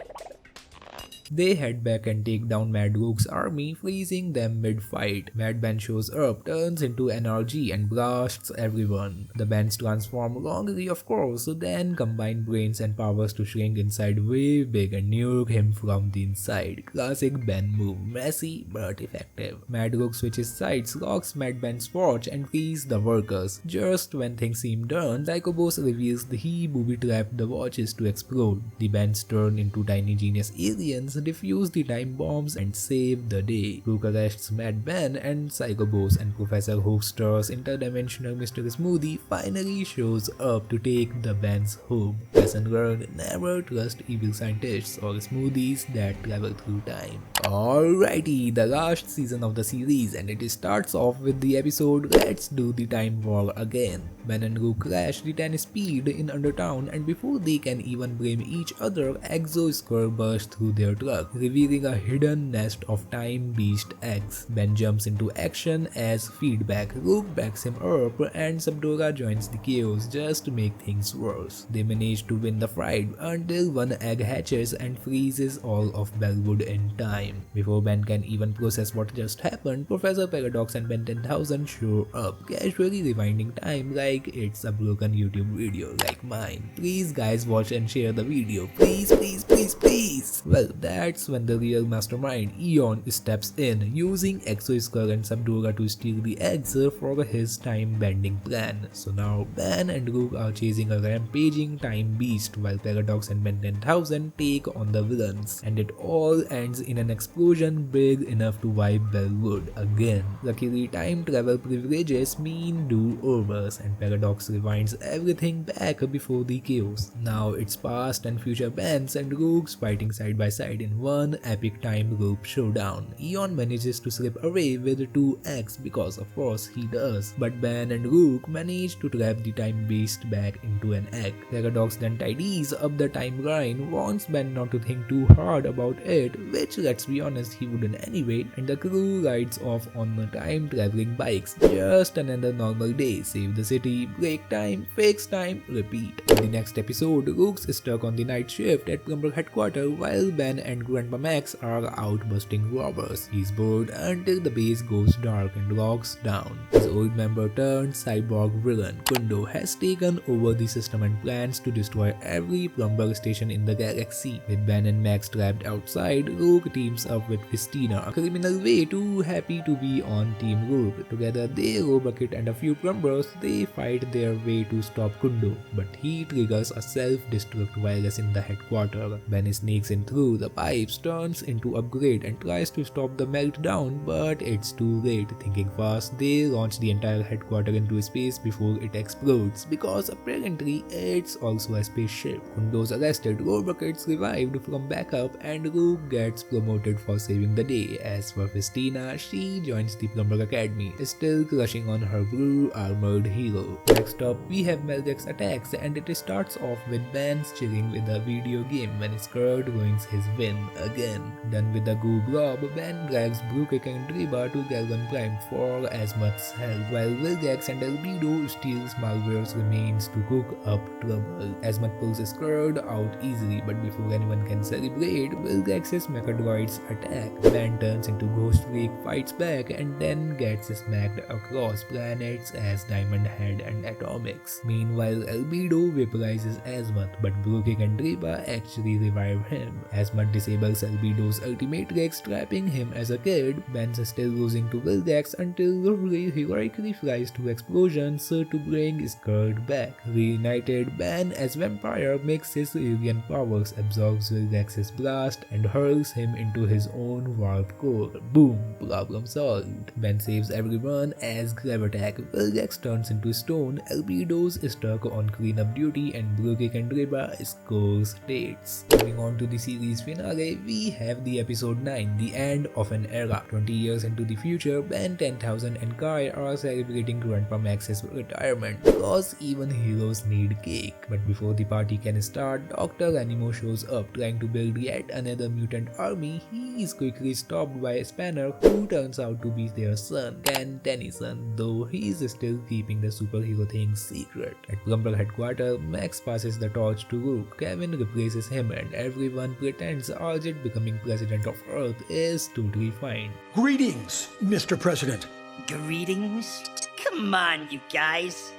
They head back and take down Mad Rook's army, freezing them mid-fight. Mad Ben shows up, turns into NRG and blasts everyone. The Bens transform wrongly of course, then combine brains and powers to shrink inside way big and nuke him from the inside. Classic Ben move, messy but effective. Mad Rook switches sides, locks Mad Ben's watch and frees the workers. Just when things seem done, Psychobos reveals that he booby-trapped the watches to explode. The Bens turn into tiny genius aliens, defuse the time bombs and save the day. Rook arrests Mad Ben and Psychobos, and Professor Hookster's interdimensional Mr. Smoothie finally shows up to take the Bens home. Lesson learned: never trust evil scientists or smoothies that travel through time. Alrighty, the last season of the series, and it starts off with the episode Let's Do the Time War Again. Ben and Rook crash the 10 speed in Undertown, and before they can even blame each other, Exo-Skr bursts through their truck, revealing a hidden nest of time beast eggs. Ben jumps into action as feedback. Rook backs him up and Subdora joins the chaos just to make things worse. They manage to win the fight until one egg hatches and freezes all of Bellwood in time. Before Ben can even process what just happened, Professor Paradox and Ben 10,000 show up, casually rewinding time like it's a broken YouTube video like mine. Please guys, watch and share the video. Please, please, please, please. Well, that's when the real mastermind, Eon, steps in, using Exo-Skr and Subdora to steal the eggs for his time-bending plan. So now Ben and Rook are chasing a rampaging time beast while Paradox and Ben 10,000 take on the villains, and it all ends in an explosion big enough to wipe Bellwood again. Luckily, time travel privileges mean do-overs, and Paradox rewinds everything back before the chaos. Now it's past and future Bens and Rooks fighting side by side in one epic time loop showdown. Eon manages to slip away with 2x because of course he does, but Ben and Rook manage to trap the time beast back into an egg. Paradox then tidies up the timeline, warns Ben not to think too hard about it, which let's be honest he wouldn't anyway, and the crew rides off on the time traveling bikes. Just another normal day, save the city, break time, fix time, repeat. In the next episode, Rook's is stuck on the night shift at Plumber headquarters while Ben and Grandpa Max are out busting robbers. He's bored until the base goes dark and locks down. His old member turned cyborg villain, Kundo, has taken over the system and plans to destroy every plumber station in the galaxy. With Ben and Max trapped outside, Rook teams up with Christina, a criminal way too happy to be on Team Rook. Together they rob a bucket and a few plumbers. They fight their way to stop Kundo, but he triggers a self-destruct virus in the headquarters. Ben sneaks in through the pipes, turns into Upgrade and tries to stop the meltdown, but it's too late. Thinking fast, they launch the entire headquarters into space before it explodes, because apparently it's also a spaceship. Kundo's arrested, Robobucket's revived from backup, and Rook gets promoted for saving the day. As for Festina, she joins the Plumber Academy, still crushing on her blue armored hero. Next up, we have Meldex attacks, and it starts off with Ben chilling with a video game when Skr ruins his win again. Done with the goo blob, Ben drags Brookik and Driba to Galvan Prime for Asmuth's help, while Vilgax and Albedo steals Malware's remains to cook up trouble. Asmuth pulls Skr out easily, but before anyone can celebrate, Vilgax's mechadroids attack. Ben turns into Ghost Freak, fights back, and then gets smacked across planets as Diamond Head and Atomics. Meanwhile, Albedo vaporizes Asmuth, but Brookik and Driba actually revive him. Asmuth disables Albedo's Ultimatrix, trapping him as a kid. Ben's still losing to Vilgax until Ray heroically flies to explosions to bring Skirt back. Reunited, Ben as vampire makes his alien powers, absorbs Vilgax's blast, and hurls him into his own warped core. Boom! Problem solved. Ben saves everyone as grab attack. Vilgax turns into stone, Albedo's stuck on cleanup duty, and Brooke and Reba score states. Moving on to the series finale, we have the episode 9, The End of an Era. 20 years into the future, Ben 10,000 and Kai are celebrating Grandpa Max's retirement because even heroes need cake. But before the party can start, Dr. Animo shows up trying to build yet another mutant army. He is quickly stopped by Spanner, who turns out to be their son, Ken Tennyson, though he is still keeping the superhero thing secret. At Plumber headquarters, Max passes the torch to Rook. Kevin replaces him, and everyone pretends Argent becoming president of Earth is totally fine. Greetings, Mr. President. Greetings? Come on, you guys.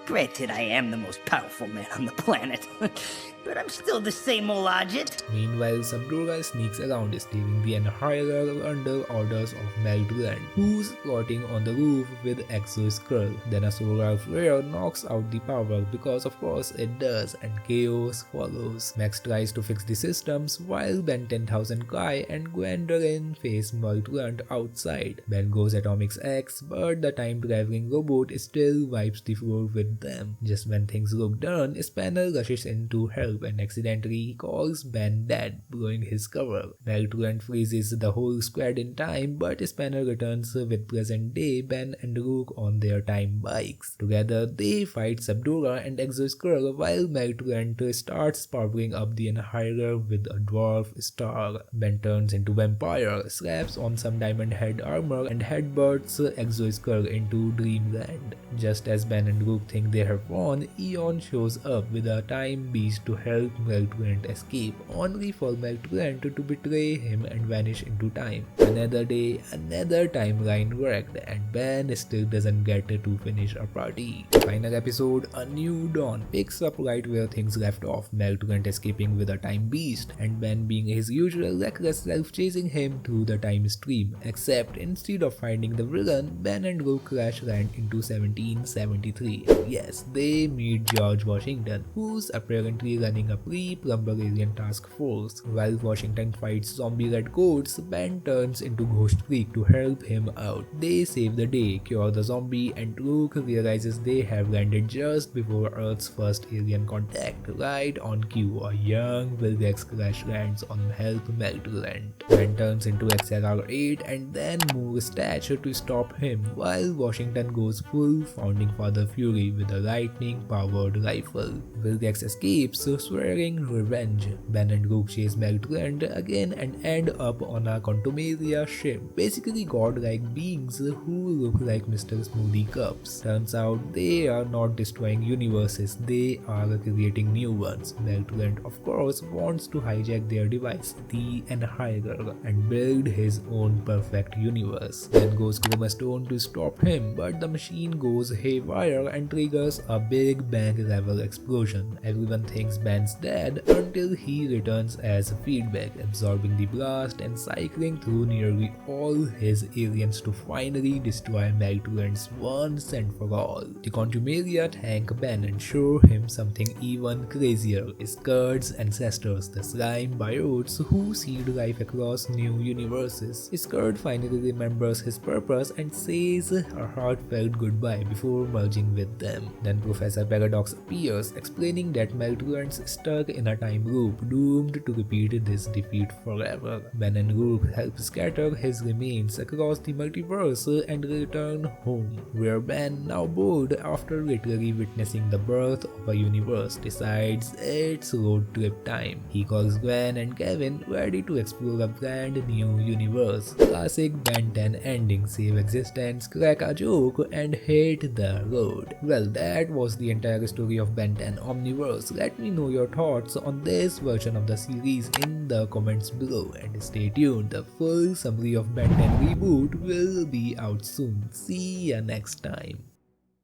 Granted, I am the most powerful man on the planet, but I'm still the same old Argent. Meanwhile, Subdora sneaks around, stealing the Annihilator under orders of Meltran, who's floating on the roof with Exo-Skrull. Then a solar flare knocks out the power because of course it does, and chaos follows. Max tries to fix the systems while Ben 10,000 Kai and Gwendolyn face Meltran outside. Ben goes Atomics X, but the time-traveling robot still wipes the floor with them. Just when things look done, Spanner rushes in to help and accidentally calls Ben dead, blowing his cover. Meltran freezes the whole squad in time, but Spanner returns with present-day Ben and Rook on their time bikes. Together, they fight Subdora and Exo-Skrull while Meltran starts powering up the Annihilator with a dwarf star. Ben turns into vampire, slaps on some diamond head armor, and headbutts Exo-Skrull into Dreamland. Just as Ben and Rook think they have won, Eon shows up with a time beast to help Meltran escape, only for Meltran to betray him and vanish into time. Another day, another timeline wrecked, and Ben still doesn't get to finish a party. The final episode, A New Dawn, picks up right where things left off, Meltran escaping with a time beast, and Ben being his usual reckless self chasing him through the time stream, except instead of finding the villain, Ben and Rook crash land into 1773. Yes, they meet George Washington, who's apparently running a pre-Plumber alien task force. While Washington fights zombie redcoats, Ben turns into Ghost Creek to help him out. They save the day, cure the zombie, and Rook realizes they have landed just before Earth's first alien contact. Right on cue, a young Vilgax crash lands on Help Meltran. Ben turns into XLR-8 and then moves statue to stop him, while Washington goes full Founding Father Fury with a lightning-powered rifle. Vilgax escapes, swearing revenge. Ben and Rook chase Meltran again and end up on a Contumaria ship, basically godlike beings who look like Mr. Smoothie Cups. Turns out they are not destroying universes, they are creating new ones. Meltran, of course, wants to hijack their device, the Annihilator, and build his own perfect universe. Ben goes Chroma Stone to stop him, but the machine goes haywire and triggers a big bang level explosion. Everyone thinks Ben's dead until he returns as feedback, absorbing the blast and cycling through nearly all his aliens to finally destroy Meltran's once and for all. The Contumaria thank Ben and show him something even crazier, Skirt's ancestors, the slime biotes who seed life across new universes. Skirt finally remembers his purpose and says a heartfelt goodbye before merging with them. Then Professor Paradox appears, explaining that Meltran's stuck in a time loop, doomed to repeat this defeat forever. Ben and Rook help scatter his remains across the multiverse and return home, where Ben, now bored after literally witnessing the birth of a universe, decides it's road trip time. He calls Gwen and Kevin, ready to explore a brand new universe. Classic Ben 10 ending, save existence, crack a joke, and hate the road. Well, that was the entire story of Ben 10 Omniverse. Let me know your thoughts on this version of the series in the comments below, and stay tuned, the full summary of Ben 10 reboot will be out soon. See ya next time.